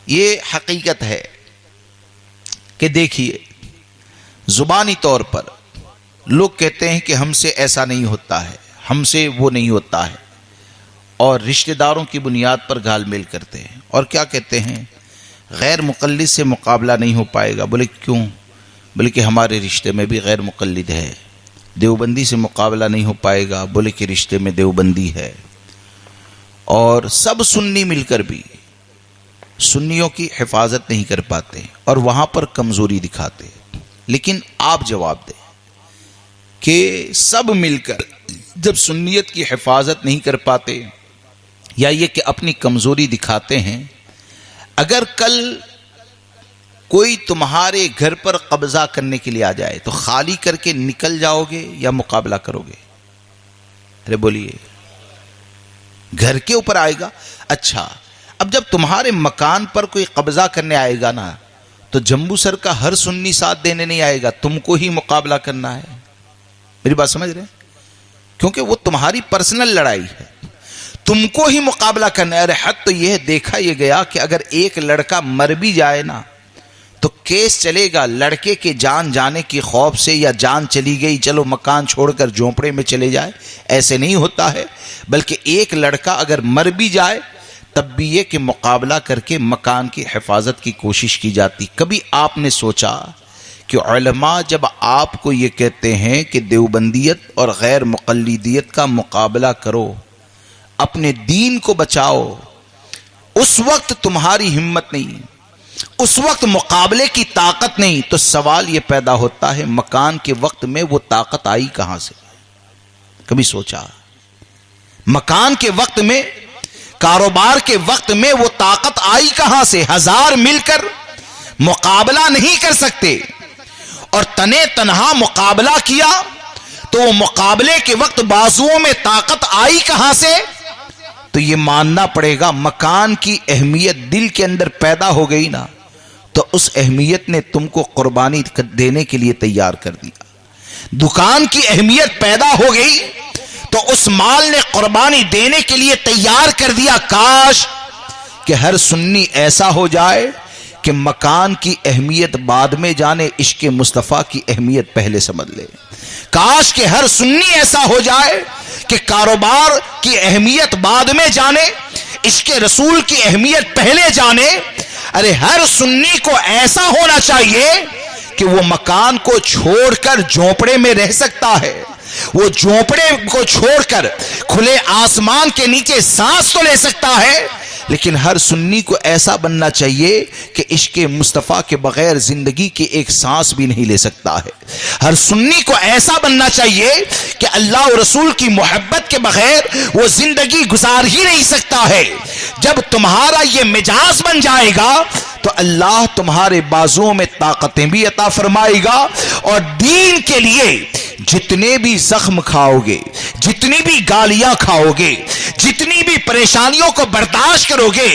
یہ حقیقت ہے کہ دیکھیے، زبانی طور پر لوگ کہتے ہیں کہ ہم سے ایسا نہیں ہوتا ہے، ہم سے وہ نہیں ہوتا ہے، اور رشتہ داروں کی بنیاد پر گھال میل کرتے ہیں، اور کیا کہتے ہیں، غیر مقلد سے مقابلہ نہیں ہو پائے گا۔ بولے کیوں؟ بلکہ ہمارے رشتے میں بھی غیر مقلد ہے۔ دیوبندی سے مقابلہ نہیں ہو پائے گا، بولے کہ رشتے میں دیوبندی ہے۔ اور سب سنی مل کر بھی سنیوں کی حفاظت نہیں کر پاتے اور وہاں پر کمزوری دکھاتے۔ لیکن آپ جواب دیں کہ سب مل کر جب سنیت کی حفاظت نہیں کر پاتے یا یہ کہ اپنی کمزوری دکھاتے ہیں، اگر کل کوئی تمہارے گھر پر قبضہ کرنے کے لیے آ جائے تو خالی کر کے نکل جاؤ گے یا مقابلہ کرو گے؟ ارے بولیے، گھر کے اوپر آئے گا۔ اچھا، اب جب تمہارے مکان پر کوئی قبضہ کرنے آئے گا نا تو جمبو سر کا ہر سنی ساتھ دینے نہیں آئے گا، تم کو ہی مقابلہ کرنا ہے۔ میری بات سمجھ رہے ہیں؟ کیونکہ وہ تمہاری پرسنل لڑائی ہے، تم کو ہی مقابلہ کرنا ہے۔ ارے حد تو یہ دیکھا یہ گیا کہ اگر ایک لڑکا مر بھی جائے نا تو کیس چلے گا لڑکے کے جان جانے کی خوف سے، یا جان چلی گئی چلو مکان چھوڑ کر جھونپڑے میں چلے جائے، ایسے نہیں ہوتا ہے۔ بلکہ ایک لڑکا اگر مر بھی جائے تب بھی یہ کہ مقابلہ کر کے مکان کی حفاظت کی کوشش کی جاتی۔ کبھی آپ نے سوچا کہ علماء جب آپ کو یہ کہتے ہیں کہ دیوبندیت اور غیر مقلدیت کا مقابلہ کرو، اپنے دین کو بچاؤ، اس وقت تمہاری ہمت نہیں، اس وقت مقابلے کی طاقت نہیں، تو سوال یہ پیدا ہوتا ہے مکان کے وقت میں وہ طاقت آئی کہاں سے؟ کبھی سوچا؟ مکان کے وقت میں، کاروبار کے وقت میں وہ طاقت آئی کہاں سے؟ ہزار مل کر مقابلہ نہیں کر سکتے، اور تنے تنہا مقابلہ کیا تو وہ مقابلے کے وقت بازوؤں میں طاقت آئی کہاں سے؟ تو یہ ماننا پڑے گا مکان کی اہمیت دل کے اندر پیدا ہو گئی نا تو اس اہمیت نے تم کو قربانی دینے کے لیے تیار کر دیا۔ دکان کی اہمیت پیدا ہو گئی تو اس مال نے قربانی دینے کے لیے تیار کر دیا۔ کاش کہ ہر سنی ایسا ہو جائے کہ مکان کی اہمیت بعد میں جانے، عشق مصطفیٰ کی اہمیت پہلے سمجھ لے۔ کاش کہ ہر سنی ایسا ہو جائے کہ کاروبار کی اہمیت بعد میں جانے، عشق رسول کی اہمیت پہلے جانے۔ ارے ہر سنی کو ایسا ہونا چاہیے کہ وہ مکان کو چھوڑ کر جھونپڑے میں رہ سکتا ہے، وہ جھونپڑے کو چھوڑ کر کھلے آسمان کے نیچے سانس تو لے سکتا ہے، لیکن ہر سنی کو ایسا بننا چاہیے کہ عشق مصطفیٰ کے بغیر زندگی کی ایک سانس بھی نہیں لے سکتا ہے. ہر سنی کو ایسا بننا چاہیے کہ اللہ اور رسول کی محبت کے بغیر وہ زندگی گزار ہی نہیں سکتا ہے. جب تمہارا یہ مزاج بن جائے گا تو اللہ تمہارے بازوؤں میں طاقتیں بھی عطا فرمائے گا, اور دین کے لیے جتنے بھی زخم کھاؤ گے, جتنی بھی گالیاں کھاؤ گے, جتنی بھی پریشانیوں کو برداشت کرو گے,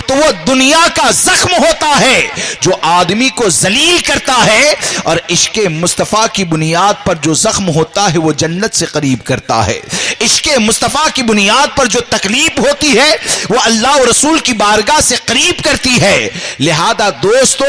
تو وہ دنیا کا زخم ہوتا ہے جو آدمی کو ذلیل کرتا ہے, اور عشق مصطفیٰ کی بنیاد پر جو زخم ہوتا ہے وہ جنت سے قریب کرتا ہے. عشق مصطفیٰ کی بنیاد پر جو تکلیف ہوتی ہے وہ اللہ اور رسول کی بارگاہ سے قریب کرتی ہے. لہذا دوستو,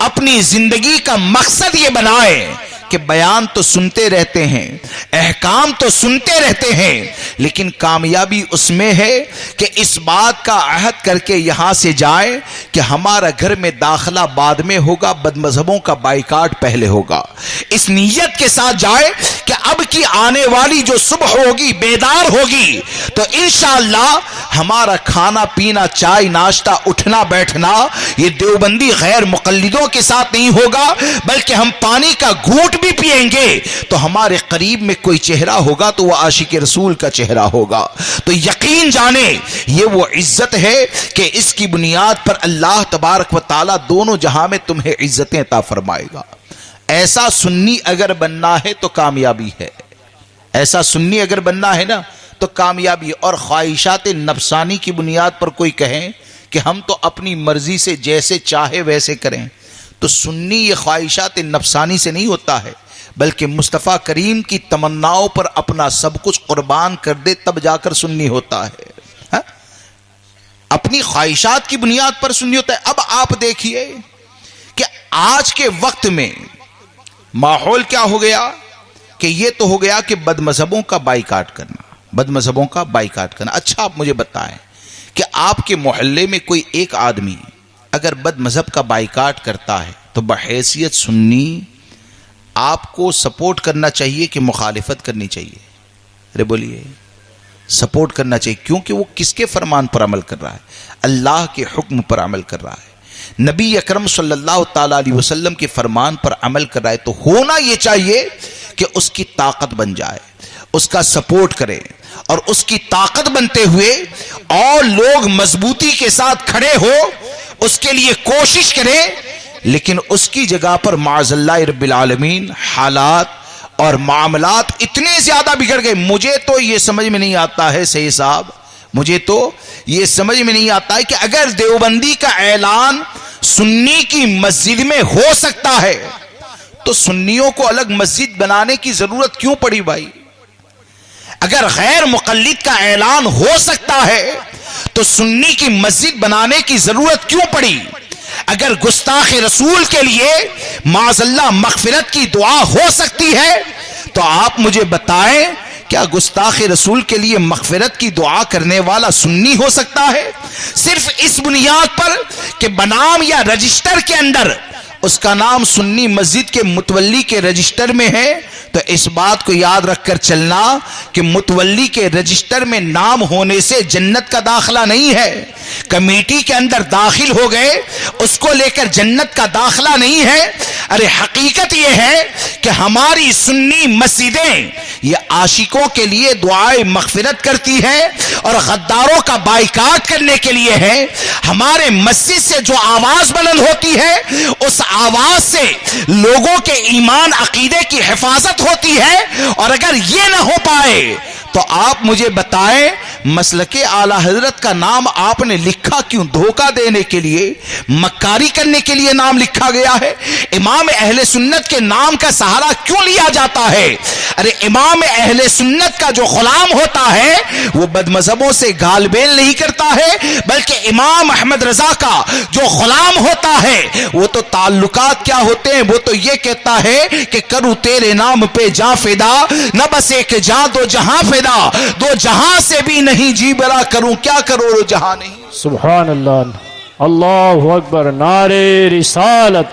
اپنی زندگی کا مقصد یہ بنائیں کہ بیان تو سنتے رہتے ہیں, احکام تو سنتے رہتے ہیں, لیکن کامیابی اس میں ہے کہ اس بات کا عہد کر کے یہاں سے جائیں کہ ہمارا گھر میں داخلہ بعد میں ہوگا, بد مذہبوں کا بائیکاٹ پہلے ہوگا. اس نیت کے ساتھ جائے کہ اب کی آنے والی جو صبح ہوگی, بیدار ہوگی, تو انشاءاللہ ہمارا کھانا پینا, چائے ناشتہ, اٹھنا بیٹھنا یہ دیوبندی غیر مقلدوں کے ساتھ نہیں ہوگا, بلکہ ہم پانی کا گھونٹ بھی پیئیں گے تو ہمارے قریب میں کوئی چہرہ ہوگا تو وہ عاشق رسول کا چہرہ ہوگا. تو یقین جانے یہ وہ عزت ہے کہ اس کی بنیاد پر اللہ تبارک و تعالی دونوں جہاں میں تمہیں عزتیں عطا فرمائے گا. ایسا سنی اگر بننا ہے تو کامیابی ہے, ایسا سنی اگر بننا ہے نا تو کامیابی. اور خواہشات نفسانی کی بنیاد پر کوئی کہیں کہ ہم تو اپنی مرضی سے جیسے چاہے ویسے کریں, تو سنی یہ خواہشات نفسانی سے نہیں ہوتا ہے, بلکہ مصطفیٰ کریم کی تمناؤں پر اپنا سب کچھ قربان کر دے تب جا کر سنی ہوتا ہے. اپنی خواہشات کی بنیاد پر سنی ہوتا ہے. اب آپ دیکھیے کہ آج کے وقت میں ماحول کیا ہو گیا کہ یہ تو ہو گیا کہ بد مذہبوں کا بائیکاٹ کرنا, بد مذہبوں کا بائیکاٹ کرنا. اچھا آپ مجھے بتائیں کہ آپ کے محلے میں کوئی ایک آدمی اگر بد مذہب کا بائیکاٹ کرتا ہے تو بحیثیت سنی آپ کو سپورٹ کرنا چاہیے کہ مخالفت کرنی چاہیے؟ ارے بولیے, سپورٹ کرنا چاہیے. کیونکہ وہ کس کے فرمان پر عمل کر رہا ہے؟ اللہ کے حکم پر عمل کر رہا ہے, نبی اکرم صلی اللہ تعالی علیہ وسلم کے فرمان پر عمل کر رہا ہے. تو ہونا یہ چاہیے کہ اس کی طاقت بن جائے, اس کا سپورٹ کرے, اور اس کی طاقت بنتے ہوئے اور لوگ مضبوطی کے ساتھ کھڑے ہو, اس کے لیے کوشش کریں. لیکن اس کی جگہ پر معاذ اللہ رب العالمین حالات اور معاملات اتنے زیادہ بگڑ گئے. مجھے تو یہ سمجھ میں نہیں آتا ہے سید صاحب, مجھے تو یہ سمجھ میں نہیں آتا ہے کہ اگر دیوبندی کا اعلان سنی کی مسجد میں ہو سکتا ہے تو سنیوں کو الگ مسجد بنانے کی ضرورت کیوں پڑی بھائی؟ اگر غیر مقلد کا اعلان ہو سکتا ہے تو سنی کی مسجد بنانے کی ضرورت کیوں پڑی؟ اگر گستاخ رسول کے لیے معاذ اللہ مغفرت کی دعا ہو سکتی ہے تو آپ مجھے بتائیں کیا گستاخ رسول کے لیے مغفرت کی دعا کرنے والا سنی ہو سکتا ہے؟ صرف اس بنیاد پر کہ بنام یا رجسٹر کے اندر اس کا نام سنی مسجد کے متولی کے رجسٹر میں ہے, تو اس بات کو یاد رکھ کر چلنا کہ متولی کے رجسٹر میں نام ہونے سے جنت کا داخلہ نہیں ہے. کمیٹی کے اندر داخل ہو گئے اس کو لے کر جنت کا داخلہ نہیں ہے. ارے حقیقت یہ ہے کہ ہماری سنی مسجدیں یہ عاشقوں کے لیے دعائے مغفرت کرتی ہے اور غداروں کا بائیکاٹ کرنے کے لیے ہے. ہمارے مسجد سے جو آواز بلند ہوتی ہے اس آواز سے لوگوں کے ایمان عقیدے کی حفاظت ہوتی ہے. اور اگر یہ نہ ہو پائے تو آپ مجھے بتائیں مسلک اعلی حضرت کا نام آپ نے لکھا کیوں؟ دھوکہ دینے کے لیے, مکاری کرنے کے لیے نام لکھا گیا ہے. امام اہل سنت کے نام کا سہارا کیوں لیا جاتا ہے؟ ارے امام اہل سنت کا جو غلام ہوتا ہے وہ بد مذہبوں سے گال بیل نہیں کرتا ہے, بلکہ امام احمد رضا کا جو غلام ہوتا ہے وہ تو تعلقات کیا ہوتے ہیں, وہ تو یہ کہتا ہے کہ کروں تیرے نام پہ جاں فدا, نہ بس ایک جاں دو جہاں فدا, دو جہاں سے بھی نہیں جی برا, کروں کیا کرو جہاں نہیں. سبحان اللہ, اللہ اکبر, نعرے رسالت,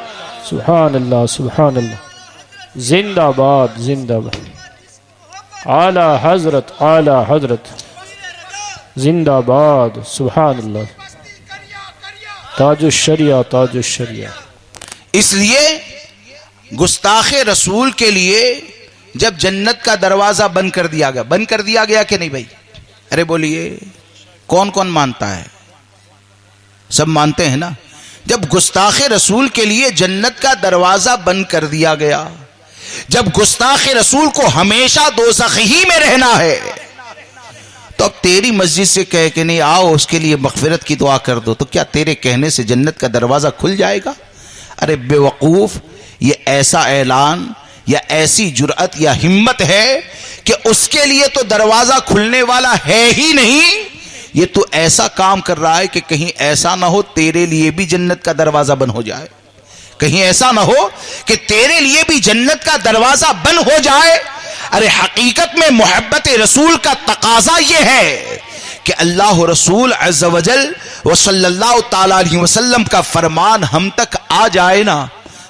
سبحان اللہ سبحان اللہ, زندہ باد زندہ باد, اعلی حضرت زندہ باد, سبحان اللہ. تاج الشریعہ، تاج الشریعہ۔ اس لیے گستاخ رسول کے لیے جب جنت کا دروازہ بند کر دیا گیا کہ نہیں بھائی؟ ارے بولیے، کون کون مانتا ہے؟ سب مانتے ہیں نا؟ جب گستاخ رسول کے لیے جنت کا دروازہ بند کر دیا گیا، جب گستاخ رسول کو ہمیشہ دوزخ ہی میں رہنا ہے، تو اب تیری مسجد سے کہے کہ نہیں آؤ اس کے لیے مغفرت کی دعا کر دو، تو کیا تیرے کہنے سے جنت کا دروازہ کھل جائے گا؟ ارے بے وقوف، یہ ایسا اعلان یا ایسی جرأت یا ہمت ہے کہ اس کے لیے تو دروازہ کھلنے والا ہے ہی نہیں، یہ تو ایسا کام کر رہا ہے کہ کہیں ایسا نہ ہو تیرے لیے بھی جنت کا دروازہ بند ہو جائے، کہیں ایسا نہ ہو کہ تیرے لیے بھی جنت کا دروازہ بند ہو جائے۔ ارے حقیقت میں محبت رسول کا تقاضا یہ ہے کہ اللہ رسول عز و جل و صلی اللہ تعالی علیہ وسلم کا فرمان ہم تک آ جائے نا،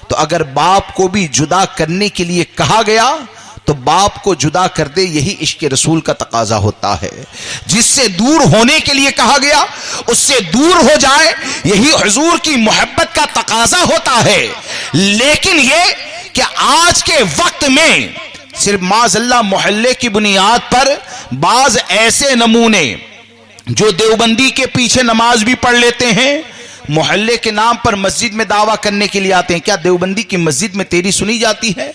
تو اگر باپ کو بھی جدا کرنے کے لیے کہا گیا تو باپ کو جدا کر دے، یہی عشق رسول کا تقاضا ہوتا ہے۔ جس سے دور ہونے کے لیے کہا گیا اس سے دور ہو جائے، یہی حضور کی محبت کا تقاضا ہوتا ہے۔ لیکن یہ کہ آج کے وقت میں صرف معاذ اللہ محلے کی بنیاد پر بعض ایسے نمونے جو دیوبندی کے پیچھے نماز بھی پڑھ لیتے ہیں، محلے کے نام پر مسجد میں دعویٰ کرنے کے لیے آتے ہیں۔ کیا دیوبندی کی مسجد میں تیری سنی جاتی ہے؟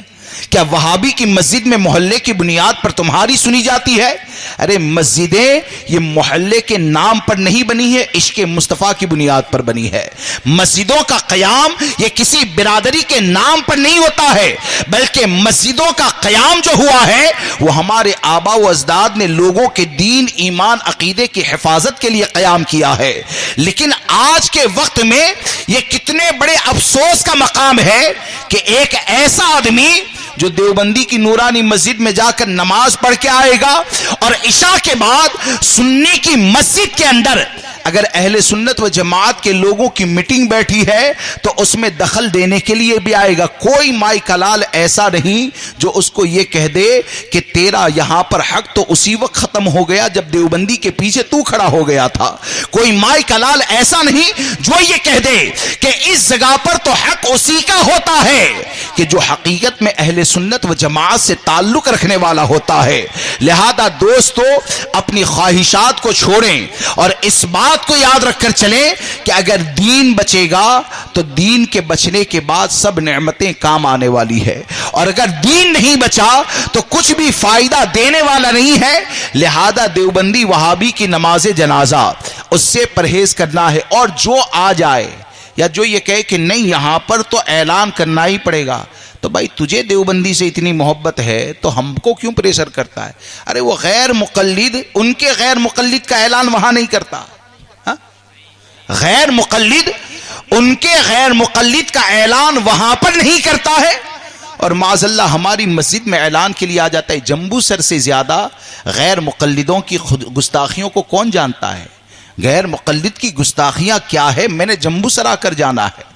کیا وہابی کی مسجد میں محلے کی بنیاد پر تمہاری سنی جاتی ہے؟ ارے مسجدیں یہ محلے کے نام پر نہیں بنی ہے، عشق مصطفیٰ کی بنیاد پر بنی ہے۔ مسجدوں کا قیام یہ کسی برادری کے نام پر نہیں ہوتا ہے، بلکہ مسجدوں کا قیام جو ہوا ہے وہ ہمارے آبا و اجداد نے لوگوں کے دین، ایمان، عقیدے کی حفاظت کے لیے قیام کیا ہے۔ لیکن آج کے وقت میں یہ کتنے بڑے افسوس کا مقام ہے کہ ایک ایسا آدمی جو دیوبندی کی نورانی مسجد میں جا کر نماز پڑھ کے آئے گا اور عشاء کے بعد سنی کی مسجد کے اندر اگر اہل سنت و جماعت کے لوگوں کی میٹنگ بیٹھی ہے تو اس میں دخل دینے کے لیے بھی آئے گا۔ کوئی مائی کلال ایسا نہیں جو اس کو یہ کہہ دے کہ تیرا یہاں پر حق تو اسی وقت ختم ہو گیا جب دیوبندی کے پیچھے تو کھڑا ہو گیا تھا۔ کوئی مائی کلال ایسا نہیں جو یہ کہہ دے کہ اس جگہ پر تو حق اسی کا ہوتا ہے کہ جو حقیقت میں اہل سنت و جماعت سے تعلق رکھنے والا ہوتا ہے۔ لہذا دوستو اپنی خواہشات کو چھوڑیں اور اس بات کو یاد رکھ کر چلیں کہ اگر دین بچے گا تو دین کے بچنے کے بعد سب نعمتیں کام آنے والی ہے، اور اگر دین نہیں بچا تو کچھ بھی فائدہ دینے والا نہیں ہے۔ لہذا دیوبندی وہابی کی نماز جنازہ اس سے پرہیز کرنا ہے، اور جو آ جائے یا جو یہ کہے کہ نہیں یہاں پر تو اعلان کرنا ہی پڑے گا، تو بھائی تجھے دیوبندی سے اتنی محبت ہے تو ہم کو کیوں پریشر کرتا ہے؟ ارے وہ غیر مقلد ان کے غیر مقلد کا اعلان وہاں نہیں کرتا، غیر مقلد ان کے غیر مقلد کا اعلان وہاں پر نہیں کرتا ہے، اور معاذ اللہ ہماری مسجد میں اعلان کے لیے آ جاتا ہے۔ جمبو سر سے زیادہ غیر مقلدوں کی گستاخیوں کو کون جانتا ہے؟ غیر مقلد کی گستاخیاں کیا ہے میں نے جمبو سر آ کر جانا ہے۔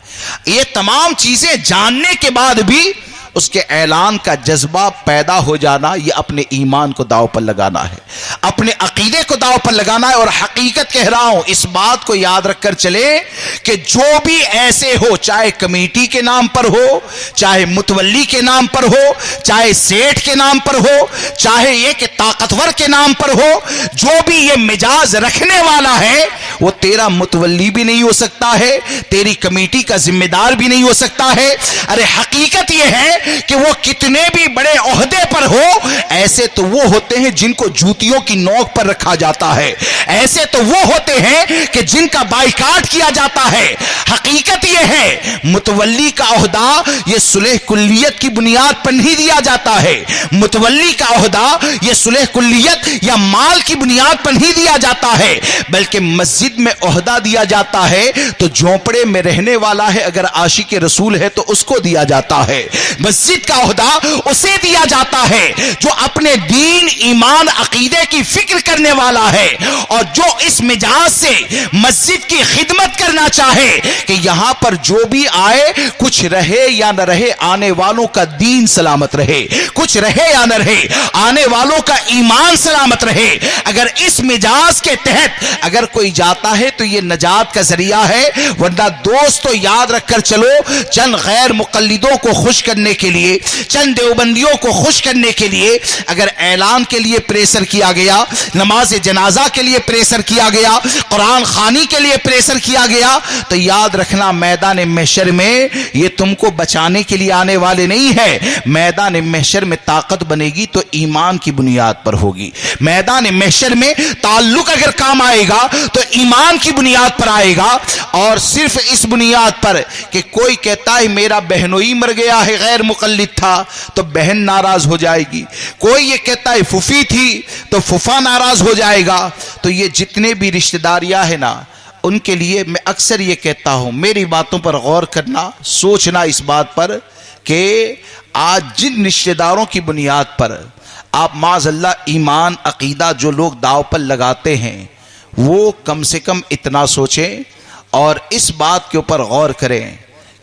یہ تمام چیزیں جاننے کے بعد بھی اس کے اعلان کا جذبہ پیدا ہو جانا، یہ اپنے ایمان کو داؤ پر لگانا ہے، اپنے عقیدے کو داؤ پر لگانا ہے۔ اور حقیقت کہہ رہا ہوں، اس بات کو یاد رکھ کر چلے کہ جو بھی ایسے ہو، چاہے کمیٹی کے نام پر ہو، چاہے متولی کے نام پر ہو، چاہے سیٹھ کے نام پر ہو، چاہے یہ کہ طاقتور کے نام پر ہو، جو بھی یہ مجاز رکھنے والا ہے وہ تیرا متولی بھی نہیں ہو سکتا ہے، تیری کمیٹی کا ذمہ دار بھی نہیں ہو سکتا ہے۔ ارے حقیقت یہ ہے کہ وہ کتنے بھی بڑے عہدے پر ہو، ایسے تو وہ ہوتے ہیں جن کو جوتیوں کی نوک پر رکھا جاتا ہے، ایسے تو وہ ہوتے ہیں کہ جن کا بائیکاٹ کیا جاتا ہے۔ حقیقت یہ ہے متولی کا عہدہ یہ صلح کلیت کی بنیاد پر نہیں دیا جاتا ہے، متولی کا عہدہ یہ صلح کلیت یا مال کی بنیاد پر نہیں دیا جاتا ہے، بلکہ مسجد میں عہدہ دیا جاتا ہے تو جھونپڑے میں رہنے والا ہے، اگر عاشق رسول ہے تو اس کو دیا جاتا ہے۔ مسجد کا عہدہ اسے دیا جاتا ہے جو اپنے دین ایمان عقیدے کی فکر کرنے والا ہے، اور جو اس مزاج سے مسجد کی خدمت کرنا چاہے کہ یہاں پر جو بھی آئے کچھ رہے یا نہ رہے آنے والوں کا دین سلامت رہے، کچھ رہے یا نہ رہے آنے والوں کا ایمان سلامت رہے، اگر اس مزاج کے تحت اگر کوئی جاتا ہے تو یہ نجات کا ذریعہ ہے۔ ورنہ دوستو یاد رکھ کر چلو، چند غیر مقلدوں کو خوش کرنے کے لیے، چند دیوبندیوں کو خوش کرنے کے لیے اگر اعلان کے لیے پریشر کیا گیا، نماز جنازہ کے لیے پریشر کیا گیا، قرآن خوانی کے لیے پریشر کیا گیا، تو یاد رکھنا میدان محشر میں یہ تم کو بچانے کے لیے آنے والے نہیں ہے۔ میدان محشر میں طاقت بنے گی تو ایمان کی بنیاد پر ہوگی۔ میدان محشر میں تعلق اگر کام آئے گا تو ایمان کی بنیاد پر آئے گا، اور صرف اس بنیاد پر کہ کوئی کہتا ہے میرا بہنوئی مر گیا ہے، غیر مقلد تھا، تو بہن ناراض ہو جائے گی۔ کوئی یہ کہتا ہے پھوپھی تھی تو پھوپھا ناراض ہو جائے گا۔ تو یہ جتنے بھی رشتہ داریاں ہیں نا، ان کے لیے میں اکثر یہ کہتا ہوں، میری باتوں پر غور کرنا، سوچنا اس بات پر کہ آج جن رشتہ داروں کی بنیاد پر آپ معاذ اللہ ایمان عقیدہ جو لوگ داؤ پر لگاتے ہیں، وہ کم سے کم اتنا سوچیں اور اس بات کے اوپر غور کریں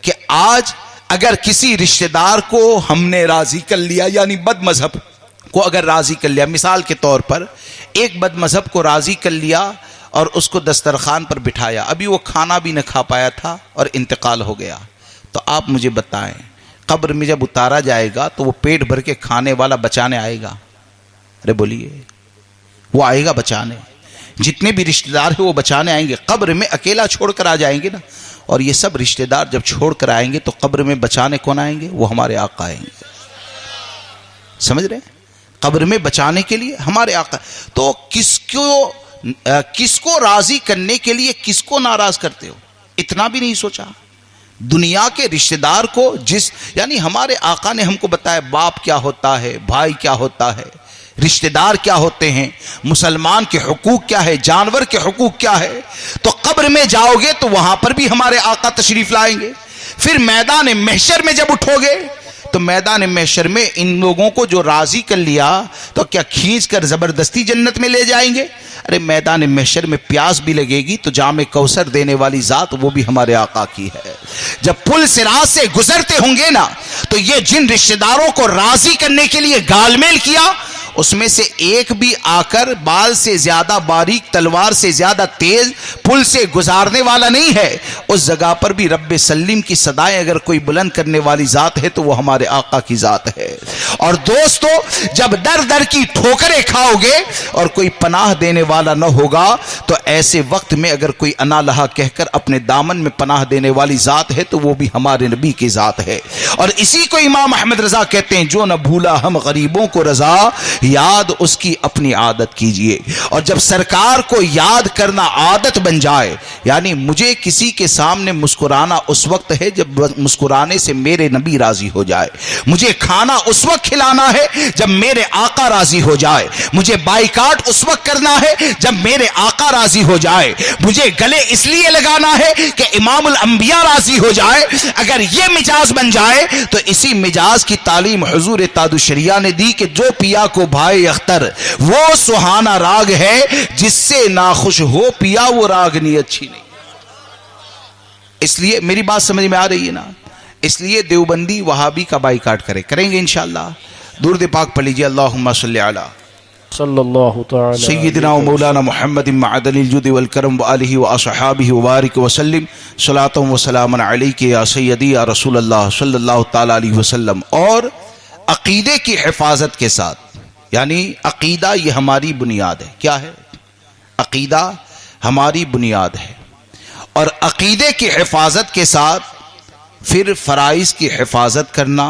کہ آج اگر کسی رشتہ دار کو ہم نے راضی کر لیا، یعنی بد مذہب کو اگر راضی کر لیا، مثال کے طور پر ایک بد مذہب کو راضی کر لیا اور اس کو دسترخوان پر بٹھایا، ابھی وہ کھانا بھی نہ کھا پایا تھا اور انتقال ہو گیا، تو آپ مجھے بتائیں قبر میں جب اتارا جائے گا تو وہ پیٹ بھر کے کھانے والا بچانے آئے گا؟ ارے بولیے، وہ آئے گا بچانے؟ جتنے بھی رشتہ دار ہیں وہ بچانے آئیں گے؟ قبر میں اکیلا چھوڑ کر آ جائیں گے نا، اور یہ سب رشتہ دار جب چھوڑ کر آئیں گے تو قبر میں بچانے کون آئیں گے؟ وہ ہمارے آقا آئیں گے۔ سمجھ رہے ہیں؟ قبر میں بچانے کے لیے ہمارے آقا۔ تو کس کو راضی کرنے کے لیے کس کو ناراض کرتے ہو؟ اتنا بھی نہیں سوچا؟ دنیا کے رشتہ دار کو یعنی ہمارے آقا نے ہم کو بتایا باپ کیا ہوتا ہے، بھائی کیا ہوتا ہے، رشتہ دار کیا ہوتے ہیں، مسلمان کے حقوق کیا ہے، جانور کے حقوق کیا ہے۔ تو قبر میں جاؤ گے تو وہاں پر بھی ہمارے آقا تشریف لائیں گے۔ پھر میدان محشر میں جب اٹھو گے تو میدان محشر میں ان لوگوں کو جو راضی کر لیا تو کیا کھینچ کر زبردستی جنت میں لے جائیں گے؟ ارے میدان محشر میں پیاس بھی لگے گی تو جام کوثر دینے والی ذات وہ بھی ہمارے آقا کی ہے۔ جب پل صراط سے گزرتے ہوں گے نا تو یہ جن رشتہ داروں کو راضی کرنے کے لیے گال میل کیا، اس میں سے ایک بھی آ کر بال سے زیادہ باریک، تلوار سے زیادہ تیز پل سے گزارنے والا نہیں ہے۔ اس جگہ پر بھی رب سلیم کی صدائیں اگر کوئی بلند کرنے والی ذات ہے تو وہ ہمارے آقا کی ذات ہے۔ اور دوستو جب در در کی ٹھوکریں کھاؤ گے اور کوئی پناہ دینے والا نہ ہوگا تو ایسے وقت میں اگر کوئی انا لہا کہہ کر اپنے دامن میں پناہ دینے والی ذات ہے تو وہ بھی ہمارے نبی کی ذات ہے۔ اور اسی کو امام احمد رضا کہتے ہیں، جو نہ بھولا ہم غریبوں کو رضا، یاد اس کی اپنی عادت کیجئے۔ اور جب سرکار کو یاد کرنا عادت بن جائے، یعنی مجھے کسی کے سامنے مسکرانا اس وقت ہے جب مسکرانے سے میرے نبی راضی ہو جائے، مجھے کھانا اس وقت کھلانا ہے جب میرے آقا راضی ہو جائے، مجھے بائیکاٹ اس وقت کرنا ہے جب میرے آقا راضی ہو جائے، مجھے گلے اس لیے لگانا ہے کہ امام الانبیاء راضی ہو جائے۔ اگر یہ مزاج بن جائے تو اسی مزاج کی تعلیم حضور تاج الشریعہ نے دی کہ جو پیا کو بھائی اختر وہ سہانا راگ ہے، جس سے ناخوش ہو پیا وہ راگنی اچھی نہیں۔ اس لیے میری بات سمجھ میں آ رہی ہے نا؟ اس لیے دیوبندی وہابی کا بائیکاٹ کریں گے انشاءاللہ۔ درود پاک پڑھ لیجیے، اللہم صلی علی صلی اللہ تعالی سیدنا و مولانا محمد معدن الجود والکرم وآلہ واصحابہ وبارک وسلم، صلاۃ و سلام علیک یا سیدی یا رسول اللہ صلی اللہ تعالی علیہ وسلم۔ اور عقیدے کی حفاظت کے ساتھ، یعنی عقیدہ یہ ہماری بنیاد ہے۔ کیا ہے؟ عقیدہ ہماری بنیاد ہے، اور عقیدے کی حفاظت کے ساتھ پھر فرائض کی حفاظت کرنا،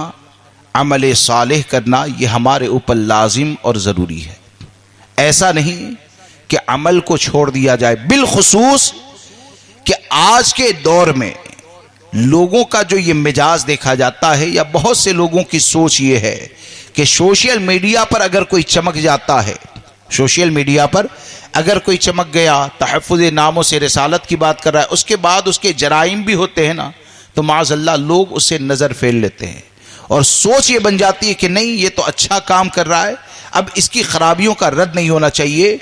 عمل صالح کرنا، یہ ہمارے اوپر لازم اور ضروری ہے۔ ایسا نہیں کہ عمل کو چھوڑ دیا جائے، بالخصوص کہ آج کے دور میں لوگوں کا جو یہ مزاج دیکھا جاتا ہے، یا بہت سے لوگوں کی سوچ یہ ہے کہ سوشل میڈیا پر اگر کوئی چمک جاتا ہے، سوشل میڈیا پر اگر کوئی چمک گیا، تحفظ ناموں سے رسالت کی بات کر رہا ہے، اس کے بعد اس کے جرائم بھی ہوتے ہیں نا، تو معاذ اللہ لوگ اسے نظر پھیر لیتے ہیں، اور سوچ یہ بن جاتی ہے کہ نہیں یہ تو اچھا کام کر رہا ہے، اب اس کی خرابیوں کا رد نہیں ہونا چاہیے۔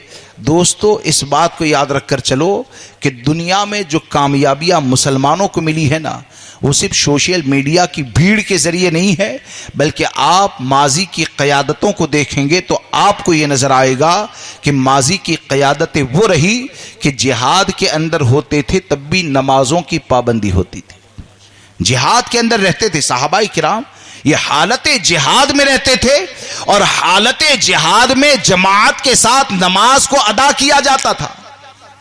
دوستو اس بات کو یاد رکھ کر چلو کہ دنیا میں جو کامیابیاں مسلمانوں کو ملی ہے نا، وہ صرف سوشل میڈیا کی بھیڑ کے ذریعے نہیں ہے، بلکہ آپ ماضی کی قیادتوں کو دیکھیں گے تو آپ کو یہ نظر آئے گا کہ ماضی کی قیادتیں وہ رہی کہ جہاد کے اندر ہوتے تھے تب بھی نمازوں کی پابندی ہوتی تھی، جہاد کے اندر رہتے تھے صحابہ کرام، یہ حالت جہاد میں رہتے تھے اور حالت جہاد میں جماعت کے ساتھ نماز کو ادا کیا جاتا تھا،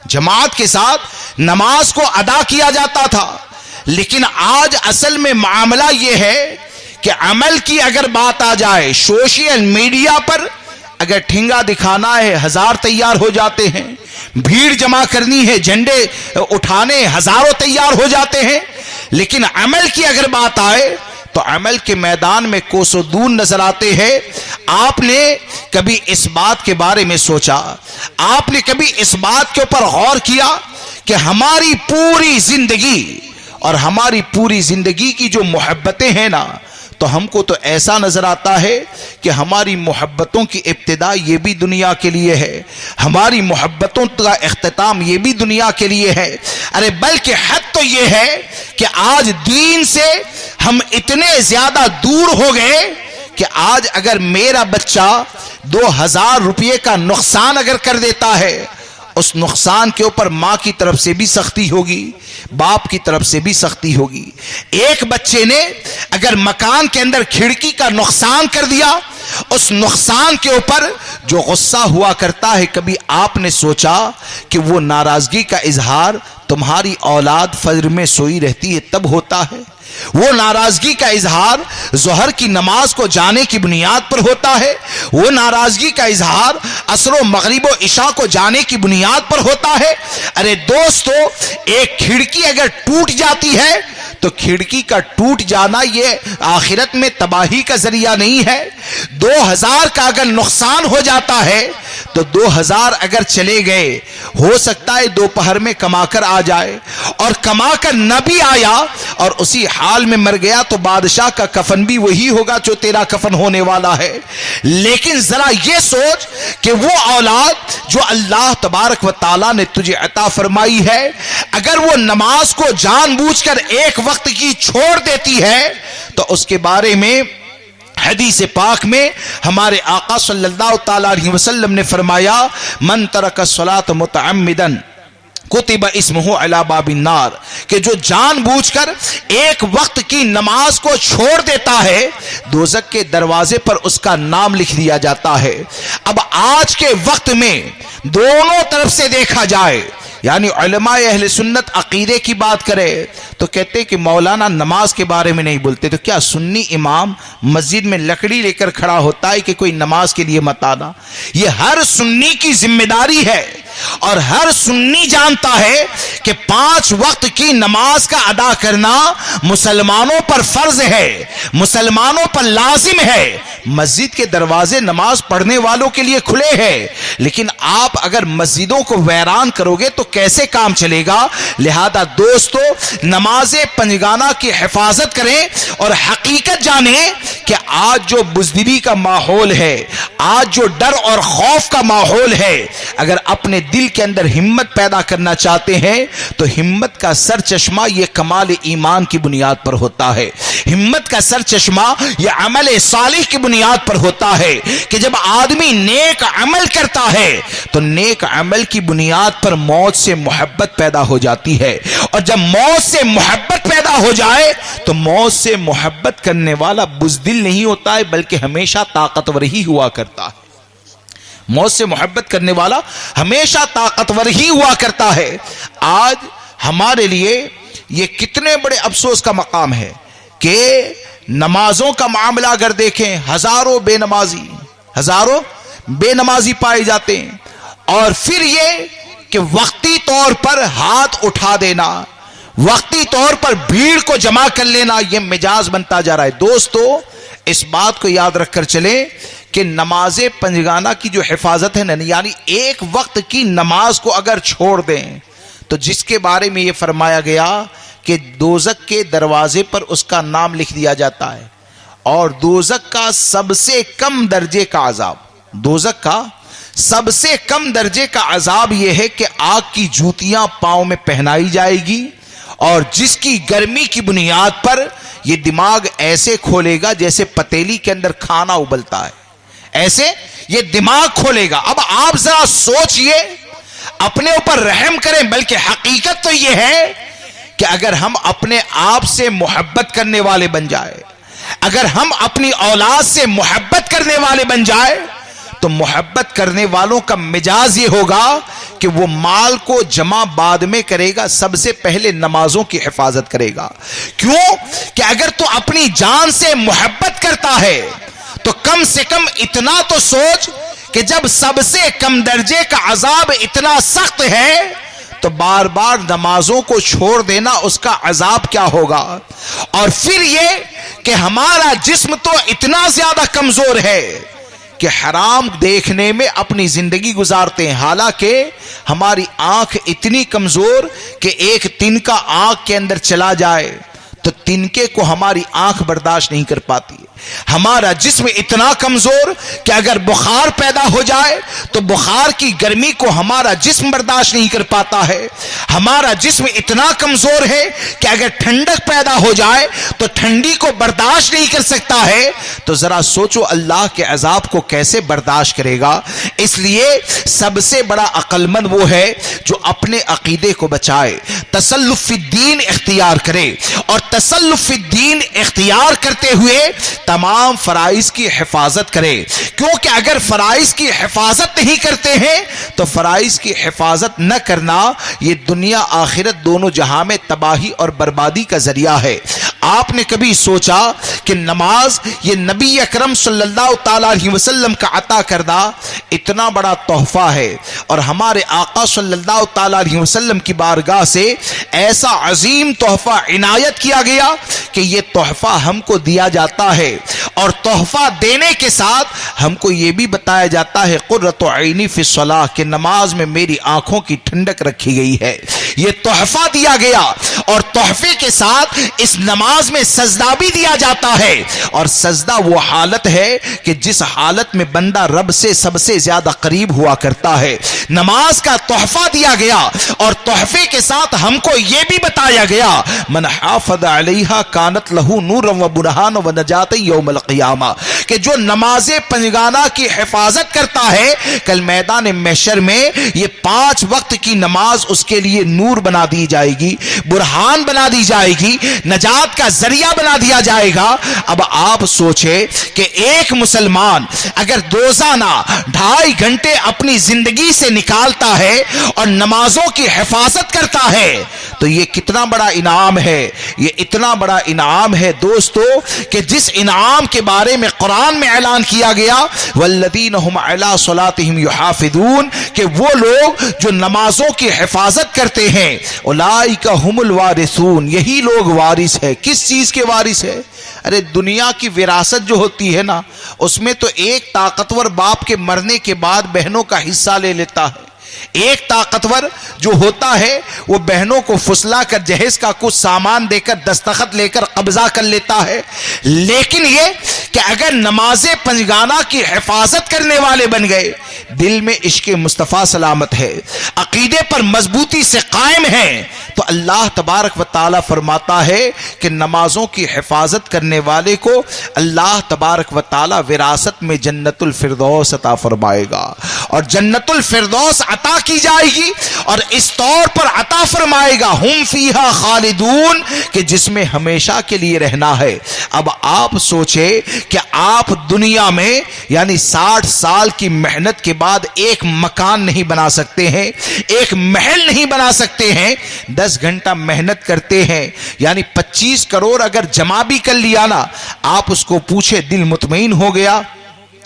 جماعت کے ساتھ نماز کو ادا کیا جاتا تھا۔ لیکن آج اصل میں معاملہ یہ ہے کہ عمل کی اگر بات آ جائے، سوشل میڈیا پر اگر ٹھنگا دکھانا ہے 1000 تیار ہو جاتے ہیں، بھیڑ جمع کرنی ہے جھنڈے اٹھانے ہزاروں تیار ہو جاتے ہیں، لیکن عمل کی اگر بات آئے تو عمل کے میدان میں کوسوں دور نظر آتے ہیں۔ آپ نے کبھی اس بات کے بارے میں سوچا، آپ نے کبھی اس بات کے اوپر غور کیا کہ ہماری پوری زندگی اور ہماری پوری زندگی کی جو محبتیں ہیں نا، تو ہم کو تو ایسا نظر آتا ہے کہ ہماری محبتوں کی ابتدا یہ بھی دنیا کے لیے ہے، ہماری محبتوں کا اختتام یہ بھی دنیا کے لیے ہے۔ ارے بلکہ حد تو یہ ہے کہ آج دین سے ہم اتنے زیادہ دور ہو گئے کہ آج اگر میرا بچہ 2000 روپے کا نقصان اگر کر دیتا ہے، اس نقصان کے اوپر ماں کی طرف سے بھی سختی ہوگی، باپ کی طرف سے بھی سختی ہوگی۔ ایک بچے نے اگر مکان کے اندر کھڑکی کا نقصان کر دیا، اس نقصان کے اوپر جو غصہ ہوا کرتا ہے، کبھی آپ نے سوچا کہ وہ ناراضگی کا اظہار تمہاری اولاد فجر میں سوئی رہتی ہے تب ہوتا ہے؟ وہ ناراضگی کا اظہار ظہر کی نماز کو جانے کی بنیاد پر ہوتا ہے؟ وہ ناراضگی کا اظہار عصر و مغرب و عشاء کو جانے کی بنیاد پر ہوتا ہے؟ ارے دوستو، ایک کھڑکی اگر ٹوٹ جاتی ہے تو کھڑکی کا ٹوٹ جانا یہ آخرت میں تباہی کا ذریعہ نہیں ہے۔ 2000 کا اگر نقصان ہو جاتا ہے تو 2000 اگر چلے گئے، ہو سکتا ہے دوپہر میں کما کر آ جائے، اور کما کر نہ بھی آیا اور اسی حال میں مر گیا تو بادشاہ کا کفن بھی وہی ہوگا جو تیرا کفن ہونے والا ہے۔ لیکن ذرا یہ سوچ کہ وہ اولاد جو اللہ تبارک و تعالیٰ نے تجھے عطا فرمائی ہے، اگر وہ نماز کو جان بوجھ کر ایک وقت کی چھوڑ دیتی ہے تو اس کے بارے میں حدیث پاک میں ہمارے آقا صلی اللہ تعالی علیہ وسلم نے فرمایا، من ترک الصلاۃ متعمدا کتب اسمہ علی باب النار، کہ جو جان بوجھ کر ایک وقت کی نماز کو چھوڑ دیتا ہے، دوزخ کے دروازے پر اس کا نام لکھ دیا جاتا ہے۔ اب آج کے وقت میں دونوں طرف سے دیکھا جائے، یعنی علماء اہل سنت عقیدے کی بات کرے تو کہتے کہ مولانا نماز کے بارے میں نہیں بولتے، تو کیا سنی امام مسجد میں لکڑی لے کر کھڑا ہوتا ہے کہ کوئی نماز کے لیے مت آنا؟ یہ ہر سنی کی ذمہ داری ہے، اور ہر سنی جانتا ہے کہ 5 وقت کی نماز کا ادا کرنا مسلمانوں پر فرض ہے، مسلمانوں پر لازم ہے۔ مسجد کے دروازے نماز پڑھنے والوں کے لیے کھلے ہیں، لیکن آپ اگر مسجدوں کو ویران کرو گے تو کیسے کام چلے گا؟ لہذا دوستو، نماز پنجگانہ کی حفاظت کریں اور حقیقت جانیں کہ آج جو بزدلی کا ماحول ہے، آج جو ڈر اور خوف کا ماحول ہے، اگر اپنے دل کے اندر ہمت پیدا کرنا چاہتے ہیں تو ہمت کا سر چشمہ یہ کمال ایمان کی بنیاد پر ہوتا ہے، ہمت کا سر چشمہ یہ عمل صالح کی بنیاد پر ہوتا ہے کہ جب آدمی نیک عمل کرتا ہے تو نیک عمل کی بنیاد پر موت سے محبت پیدا ہو جاتی ہے، اور جب موت سے محبت پیدا ہو جائے تو موت سے محبت کرنے والا بزدل نہیں ہوتا ہے بلکہ ہمیشہ طاقتور ہی ہوا کرتا ہے۔ موت سے محبت کرنے والا ہمیشہ طاقتور ہی ہوا کرتا ہے۔ آج ہمارے لیے یہ کتنے بڑے افسوس کا مقام ہے کہ نمازوں کا معاملہ اگر دیکھیں، ہزاروں بے نمازی پائے جاتے ہیں، اور پھر یہ کہ وقتی طور پر ہاتھ اٹھا دینا، وقتی طور پر بھیڑ کو جمع کر لینا، یہ مجاز بنتا جا رہا ہے۔ دوستو، اس بات کو یاد رکھ کر چلیں کہ نماز پنجگانہ کی جو حفاظت ہے، یعنی ایک وقت کی نماز کو اگر چھوڑ دیں تو جس کے بارے میں یہ فرمایا گیا کہ دوزخ کے دروازے پر اس کا نام لکھ دیا جاتا ہے، اور دوزخ کا سب سے کم درجے کا عذاب، دوزخ کا سب سے کم درجے کا عذاب یہ ہے کہ آگ کی جوتیاں پاؤں میں پہنائی جائے گی، اور جس کی گرمی کی بنیاد پر یہ دماغ ایسے کھولے گا جیسے پتیلی کے اندر کھانا ابلتا ہے، ایسے یہ دماغ کھولے گا۔ اب آپ ذرا سوچئے، اپنے اوپر رحم کریں، بلکہ حقیقت تو یہ ہے کہ اگر ہم اپنے آپ سے محبت کرنے والے بن جائے، اگر ہم اپنی اولاد سے محبت کرنے والے بن جائے، تو محبت کرنے والوں کا مزاج یہ ہوگا کہ وہ مال کو جمع بعد میں کرے گا، سب سے پہلے نمازوں کی حفاظت کرے گا۔ کیوں کہ اگر تو اپنی جان سے محبت کرتا ہے تو کم سے کم اتنا تو سوچ کہ جب سب سے کم درجے کا عذاب اتنا سخت ہے تو بار بار نمازوں کو چھوڑ دینا اس کا عذاب کیا ہوگا۔ اور پھر یہ کہ ہمارا جسم تو اتنا زیادہ کمزور ہے کہ حرام دیکھنے میں اپنی زندگی گزارتے ہیں، حالانکہ ہماری آنکھ اتنی کمزور کہ ایک تنکا آنکھ کے اندر چلا جائے تو تنکے کو ہماری آنکھ برداشت نہیں کر پاتی ہے۔ ہمارا جسم اتنا کمزور کہ اگر بخار پیدا ہو جائے تو بخار کی گرمی کو ہمارا جسم برداشت نہیں کر پاتا ہے۔ ہمارا جسم اتنا کمزور ہے کہ اگر ٹھنڈک پیدا ہو جائے تو ٹھنڈی کو برداشت نہیں کر سکتا ہے۔ تو ذرا سوچو اللہ کے عذاب کو کیسے برداشت کرے گا۔ اس لیے سب سے بڑا عقل مند وہ ہے جو اپنے عقیدے کو بچائے، تسلف فی الدین اختیار کرے، اور تسلف فی الدین اختیار کرتے ہوئے تمام فرائض کی حفاظت کرے۔ کیونکہ اگر فرائض کی حفاظت نہیں کرتے ہیں تو فرائض کی حفاظت نہ کرنا یہ دنیا آخرت دونوں جہاں میں تباہی اور بربادی کا ذریعہ ہے۔ آپ نے کبھی سوچا کہ نماز یہ نبی اکرم صلی اللہ تعالی علیہ وسلم کا عطا کردہ اتنا بڑا تحفہ ہے، اور ہمارے آقا صلی اللہ تعالی علیہ وسلم کی بارگاہ سے ایسا عظیم تحفہ عنایت کیا گیا کہ یہ تحفہ ہم کو دیا جاتا ہے، اور تحفہ دینے کے ساتھ ہم کو یہ بھی بتایا جاتا ہے قرۃ عینی فی الصلاۃ، کہ نماز میں میری آنکھوں کی ٹھنڈک رکھی گئی ہے۔ یہ تحفہ دیا گیا، اور تحفے کے ساتھ اس نماز میں سجدہ بھی دیا جاتا ہے، اور سجدہ وہ حالت ہے کہ جس حالت میں بندہ رب سے سب سے زیادہ قریب ہوا کرتا ہے۔ نماز کا تحفہ دیا گیا، اور تحفے کے ساتھ ہم کو یہ بھی بتایا گیا من حافظ علیہا کانت لہو نورا و برہان و نجات یوم القیامہ، کہ جو نماز پنجگانہ کی حفاظت کرتا ہے کل میدان محشر میں یہ 5 وقت کی نماز اس کے لیے نور بنا دی جائے گی، برہان بنا دی جائے گی، نجات کا ذریعہ بنا دیا جائے گا۔ اب آپ سوچیں کہ ایک مسلمان اگر روزانہ 2.5 گھنٹے اپنی زندگی سے نکالتا ہے اور نمازوں کی حفاظت کرتا ہے تو یہ کتنا بڑا انعام ہے۔ یہ اتنا بڑا انعام ہے دوستو کہ جس انعام کے بارے میں قرآن میں اعلان کیا گیا والذین هم علی صلاتهم یحافظون، کہ وہ لوگ جو نمازوں کی حفاظت کرتے ہیں اولئک هم الوارثون، یہی لوگ وارث ہے۔ کس چیز کے وارث ہے؟ ارے دنیا کی وراثت جو ہوتی ہے نا، اس میں تو ایک طاقتور باپ کے مرنے کے بعد بہنوں کا حصہ لے لیتا ہے۔ ایک طاقتور جو ہوتا ہے وہ بہنوں کو فسلا کر جہیز کا کچھ سامان دے کر دستخط لے کر قبضہ کر لیتا ہے، لیکن یہ کہ اگر نماز پنجگانہ کی حفاظت کرنے والے بن گئے، دل میں عشق مصطفیٰ سلامت ہے، عقیدے پر مضبوطی سے قائم ہیں، تو اللہ تبارک و تعالی فرماتا ہے کہ نمازوں کی حفاظت کرنے والے کو اللہ تبارک و تعالی وراثت میں جنت الفردوس عطا فرمائے گا، اور جنت الفردوس عطا کی جائے گی، اور اس طور پر عطا فرمائے گا ہم فیہا خالدون، کہ جس میں ہمیشہ کے لیے رہنا ہے۔ اب آپ سوچے کہ آپ دنیا میں یعنی 60 سال کی محنت کے بعد ایک مکان نہیں بنا سکتے ہیں، ایک محل نہیں بنا سکتے ہیں، 10 گھنٹہ محنت کرتے ہیں، یعنی 25 کروڑ اگر جمع بھی کر لیا نا، آپ اس کو پوچھے دل مطمئن ہو گیا؟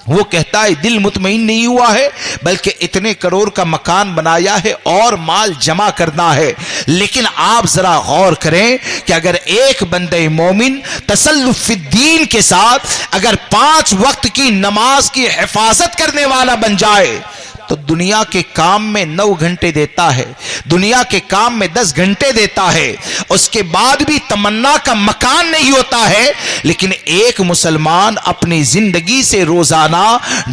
وہ کہتا ہے دل مطمئن نہیں ہوا ہے، بلکہ اتنے کروڑ کا مکان بنایا ہے اور مال جمع کرنا ہے۔ لیکن آپ ذرا غور کریں کہ اگر ایک بندہ مومن تسلف فی الدین کے ساتھ اگر 5 وقت کی نماز کی حفاظت کرنے والا بن جائے تو دنیا کے کام میں 9 گھنٹے دیتا ہے, دنیا کے کام میں 10 گھنٹے دیتا ہے, اس کے بعد بھی تمنا کا مکان نہیں ہوتا ہے, لیکن ایک مسلمان اپنی زندگی سے روزانہ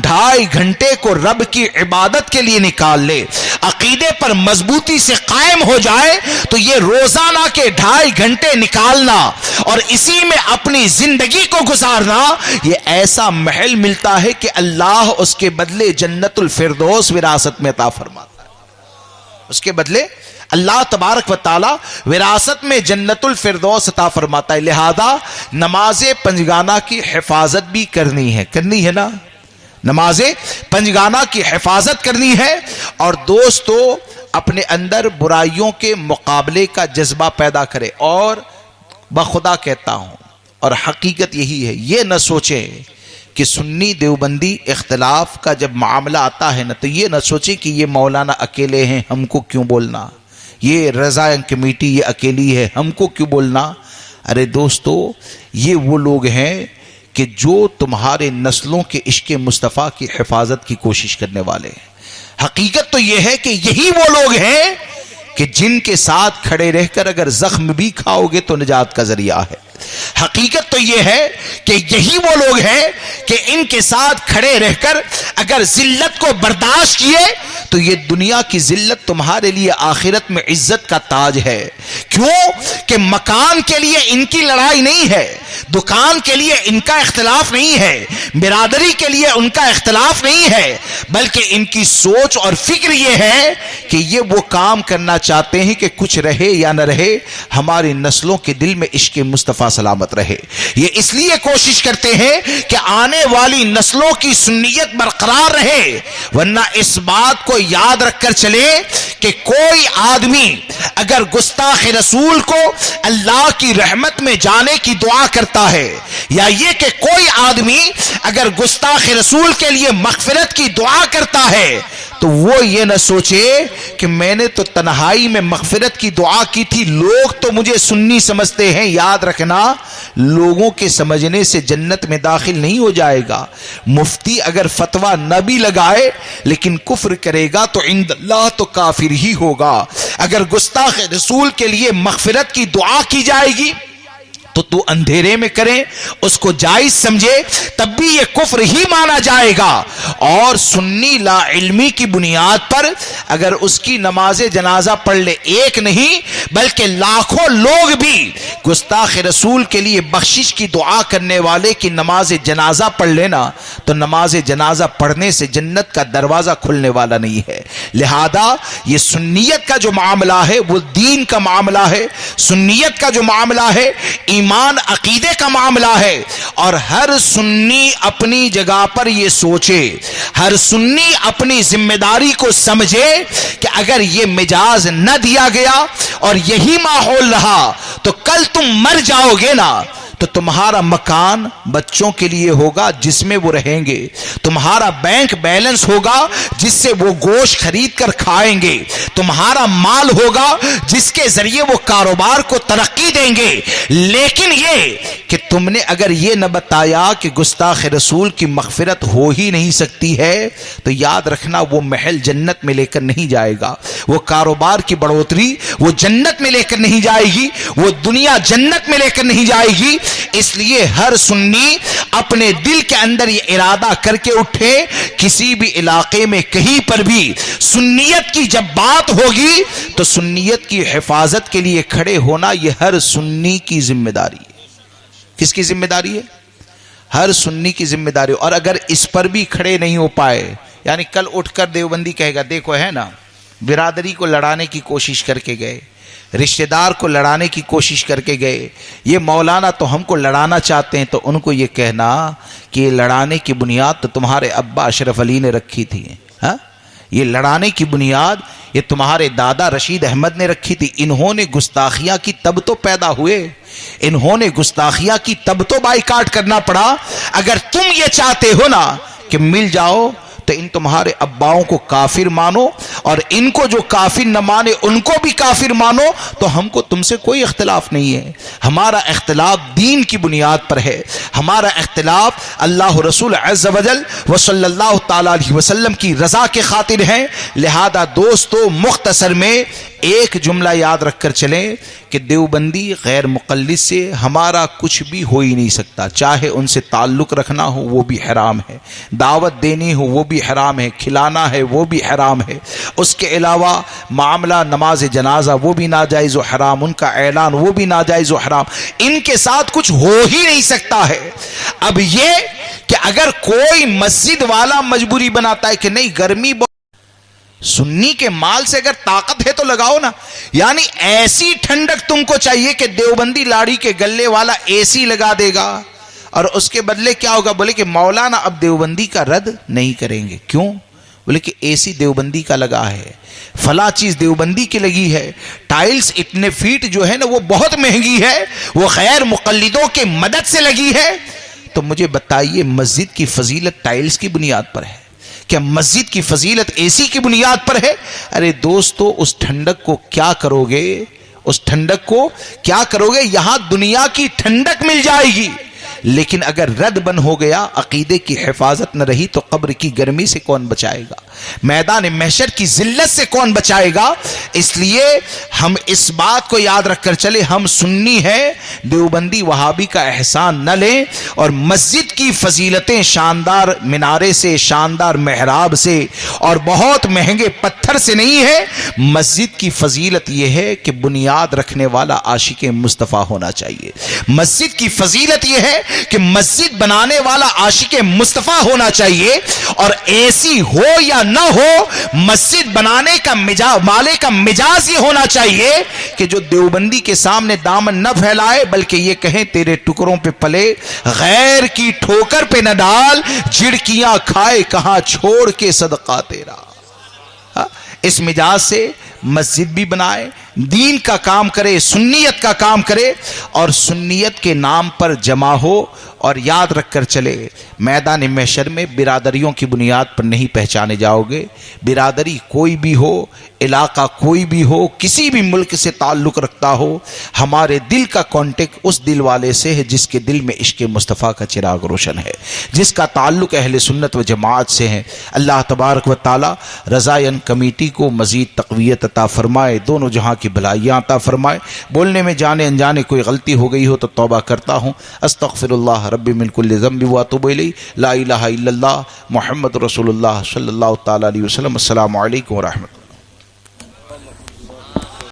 2.5 گھنٹے کو رب کی عبادت کے لیے نکال لے, عقیدے پر مضبوطی سے قائم ہو جائے, تو یہ روزانہ کے 2.5 گھنٹے نکالنا اور اسی میں اپنی زندگی کو گزارنا, یہ ایسا محل ملتا ہے کہ اللہ اس کے بدلے جنت الفردوس وراثت میں عطا فرماتا ہے. اس کے بدلے اللہ تبارک و تعالی وراثت میں جنت الفردوس عطا فرماتا ہے. لہذا نماز پنجگانہ کی حفاظت بھی کرنی ہے نا, نماز پنجگانہ کی حفاظت کرنی ہے. اور دوستو اپنے اندر برائیوں کے مقابلے کا جذبہ پیدا کرے. اور بخدا کہتا ہوں اور حقیقت یہی ہے, یہ نہ سوچیں کہ سنی دیوبندی اختلاف کا جب معاملہ آتا ہے نا, تو یہ نہ سوچیں کہ یہ مولانا اکیلے ہیں, ہم کو کیوں بولنا, یہ رضا کمیٹی یہ اکیلی ہے, ہم کو کیوں بولنا. ارے دوستو یہ وہ لوگ ہیں کہ جو تمہارے نسلوں کے عشق مصطفیٰ کی حفاظت کی کوشش کرنے والے ہیں. حقیقت تو یہ ہے کہ یہی وہ لوگ ہیں کہ جن کے ساتھ کھڑے رہ کر اگر زخم بھی کھاؤ گے تو نجات کا ذریعہ ہے. حقیقت تو یہ ہے کہ یہی وہ لوگ ہیں کہ ان کے ساتھ کھڑے رہ کر اگر ذلت کو برداشت کیے تو یہ دنیا کی ذلت تمہارے لیے آخرت میں عزت کا تاج ہے. کیوں کہ مکان کے لیے ان کی لڑائی نہیں ہے, دکان کے لیے ان کا اختلاف نہیں ہے, برادری کے لیے ان کا اختلاف نہیں ہے, بلکہ ان کی سوچ اور فکر یہ ہے کہ یہ وہ کام کرنا چاہتے ہیں کہ کچھ رہے یا نہ رہے ہماری نسلوں کے دل میں عشق مصطفیٰ سلامت رہے. یہ اس لیے کوشش کرتے ہیں کہ آنے والی نسلوں کی سنیت برقرار رہے. ورنہ اس بات کو یاد رکھ کر چلے کہ کوئی آدمی اگر گستاخ رسول کو اللہ کی رحمت میں جانے کی دعا کرتا ہے, یا یہ کہ کوئی آدمی اگر گستاخ رسول کے لیے مغفرت کی دعا کرتا ہے, تو وہ یہ نہ سوچے کہ میں نے تو تنہائی میں مغفرت کی دعا کی تھی, لوگ تو مجھے سنی سمجھتے ہیں. یاد رکھنا, لوگوں کے سمجھنے سے جنت میں داخل نہیں ہو جائے گا. مفتی اگر فتویٰ نہ بھی لگائے لیکن کفر کرے گا تو عند اللہ تو کافر ہی ہوگا. اگر گستاخ رسول کے لیے مغفرت کی دعا کی جائے گی تو اندھیرے میں کریں, اس کو جائز سمجھے, تب بھی یہ کفر ہی مانا جائے گا. اور سنی لا علمی کی بنیاد پر اگر اس کی نماز جنازہ پڑھ لے, ایک نہیں بلکہ لاکھوں لوگ بھی گستاخ رسول کے لیے بخشش کی دعا کرنے والے کی نماز جنازہ پڑھ لینا, تو نماز جنازہ پڑھنے سے جنت کا دروازہ کھلنے والا نہیں ہے. لہذا یہ سنیت کا جو معاملہ ہے وہ دین کا معاملہ ہے, سنیت کا جو معاملہ ہے ایمان عقیدے کا معاملہ ہے. اور ہر سنی اپنی جگہ پر یہ سوچے, ہر سنی اپنی ذمہ داری کو سمجھے کہ اگر یہ مجاز نہ دیا گیا اور یہی ماحول رہا تو کل تم مر جاؤ گے نا, تو تمہارا مکان بچوں کے لیے ہوگا جس میں وہ رہیں گے, تمہارا بینک بیلنس ہوگا جس سے وہ گوشت خرید کر کھائیں گے, تمہارا مال ہوگا جس کے ذریعے وہ کاروبار کو ترقی دیں گے. لیکن یہ کہ تم نے اگر یہ نہ بتایا کہ گستاخ رسول کی مغفرت ہو ہی نہیں سکتی ہے, تو یاد رکھنا وہ محل جنت میں لے کر نہیں جائے گا, وہ کاروبار کی بڑھوتری وہ جنت میں لے کر نہیں جائے گی, وہ دنیا جنت میں لے کر نہیں جائے گی. اس لیے ہر سنی اپنے دل کے اندر یہ ارادہ کر کے اٹھے, کسی بھی علاقے میں کہیں پر بھی سنیت کی جب بات ہوگی تو سنیت کی حفاظت کے لیے کھڑے ہونا یہ ہر سنی کی ذمہ داری ہے. کس کی ذمہ داری ہے؟ ہر سنی کی ذمہ داری. اور اگر اس پر بھی کھڑے نہیں ہو پائے, یعنی کل اٹھ کر دیوبندی کہے گا دیکھو ہے نا, برادری کو لڑانے کی کوشش کر کے گئے, رشتہ دار کو لڑانے کی کوشش کر کے گئے, یہ مولانا تو ہم کو لڑانا چاہتے ہیں, تو ان کو یہ کہنا کہ یہ لڑانے کی بنیاد تو تمہارے ابا اشرف علی نے رکھی تھی, ہاں یہ لڑانے کی بنیاد یہ تمہارے دادا رشید احمد نے رکھی تھی. انہوں نے گستاخیاں کی تب تو پیدا ہوئے, انہوں نے گستاخیاں کی تب تو بائیکاٹ کرنا پڑا. اگر تم یہ چاہتے ہو نا کہ مل جاؤ تو ان تمہارے اباؤں کو کافر مانو اور ان کو جو کافر نہ مانے ان کو بھی کافر مانو، تو ہم کو تم سے کوئی اختلاف نہیں ہے۔ ہمارا اختلاف دین کی بنیاد پر ہے، ہمارا اختلاف اللہ رسول عز و جل و صلی اللہ تعالی علیہ وسلم کی رضا کے خاطر ہے۔ لہذا دوستو مختصر میں ایک جملہ یاد رکھ کر چلیں کہ دیوبندی غیر مقلد سے ہمارا کچھ بھی ہو ہی نہیں سکتا، چاہے ان سے تعلق رکھنا ہو وہ بھی حرام ہے، دعوت دینی ہو وہ بھی حرام ہے، کھلانا ہے وہ بھی حرام ہے، اس کے علاوہ معاملہ نماز جنازہ وہ بھی ناجائز و حرام، ان کا اعلان وہ بھی ناجائز و حرام، ان کے ساتھ کچھ ہو ہی نہیں سکتا ہے۔ اب یہ کہ اگر کوئی مسجد والا مجبوری بناتا ہے کہ نہیں گرمی سنی کے مال سے اگر طاقت ہے تو لگاؤ نا، یعنی ایسی ٹھنڈک تم کو چاہیے کہ دیوبندی لاڑی کے گلے والا اے سی لگا دے گا، اور اس کے بدلے کیا ہوگا؟ بولے کہ مولانا اب دیوبندی کا رد نہیں کریں گے۔ کیوں؟ بولے کہ اے سی دیوبندی کا لگا ہے، فلاں چیز دیوبندی کی لگی ہے، ٹائلز اتنے فیٹ جو ہے نا وہ بہت مہنگی ہے، وہ غیر مقلدوں کے مدد سے لگی ہے۔ تو مجھے بتائیے مسجد کی فضیلت ٹائلز کی بنیاد پر ہے کیا مسجد کی فضیلت اے سی کی بنیاد پر ہے؟ ارے دوستو اس ٹھنڈک کو کیا کرو گے؟ اس ٹھنڈک کو کیا کرو گے؟ یہاں دنیا کی ٹھنڈک مل جائے گی، لیکن اگر رد بن ہو گیا، عقیدے کی حفاظت نہ رہی، تو قبر کی گرمی سے کون بچائے گا؟ میدان محشر کی ذلت سے کون بچائے گا؟ اس لیے ہم اس بات کو یاد رکھ کر چلے، ہم سنی ہیں، دیوبندی وہابی کا احسان نہ لیں، اور مسجد کی فضیلتیں شاندار منارے سے، شاندار محراب سے اور بہت مہنگے پتھر سے نہیں ہے۔ مسجد کی فضیلت یہ ہے کہ بنیاد رکھنے والا عاشق مصطفیٰ ہونا چاہیے۔ مسجد کی فضیلت یہ ہے کہ مسجد بنانے والا عاشق مصطفیٰ ہونا چاہیے، اور ایسی ہو یا نہ ہو مسجد بنانے کا مالے کا مجاز یہ ہونا چاہیے کہ جو دیوبندی کے سامنے دامن نہ پھیلائے، بلکہ یہ کہیں تیرے ٹکڑوں پہ پلے، غیر کی ٹھوکر پہ نہ ڈال، جھڑکیاں کھائے کہاں چھوڑ کے صدقہ تیرا۔ اس مجاز سے مسجد بھی بنائے، دین کا کام کرے، سنیت کا کام کرے، اور سنیت کے نام پر جمع ہو، اور یاد رکھ کر چلے میدان محشر میں برادریوں کی بنیاد پر نہیں پہچانے جاؤ گے۔ برادری کوئی بھی ہو، علاقہ کوئی بھی ہو، کسی بھی ملک سے تعلق رکھتا ہو، ہمارے دل کا کانٹیکٹ اس دل والے سے ہے جس کے دل میں عشق مصطفیٰ کا چراغ روشن ہے، جس کا تعلق اہل سنت و جماعت سے ہے۔ اللہ تبارک و تعالی رضائن کمیٹی کو مزید تقویت عطا فرمائے، دونوں جہاں کی بھلائیاں عطا فرمائے۔ بولنے میں جانے انجانے کوئی غلطی ہو گئی ہو تو توبہ کرتا ہوں، استغفر اللہ ربی من کل ذنب واتوب الیہ، لا الہ الا اللہ محمد رسول اللہ صلی اللہ تعالی علیہ وسلم۔ السلام علیکم ورحمۃ اللہ۔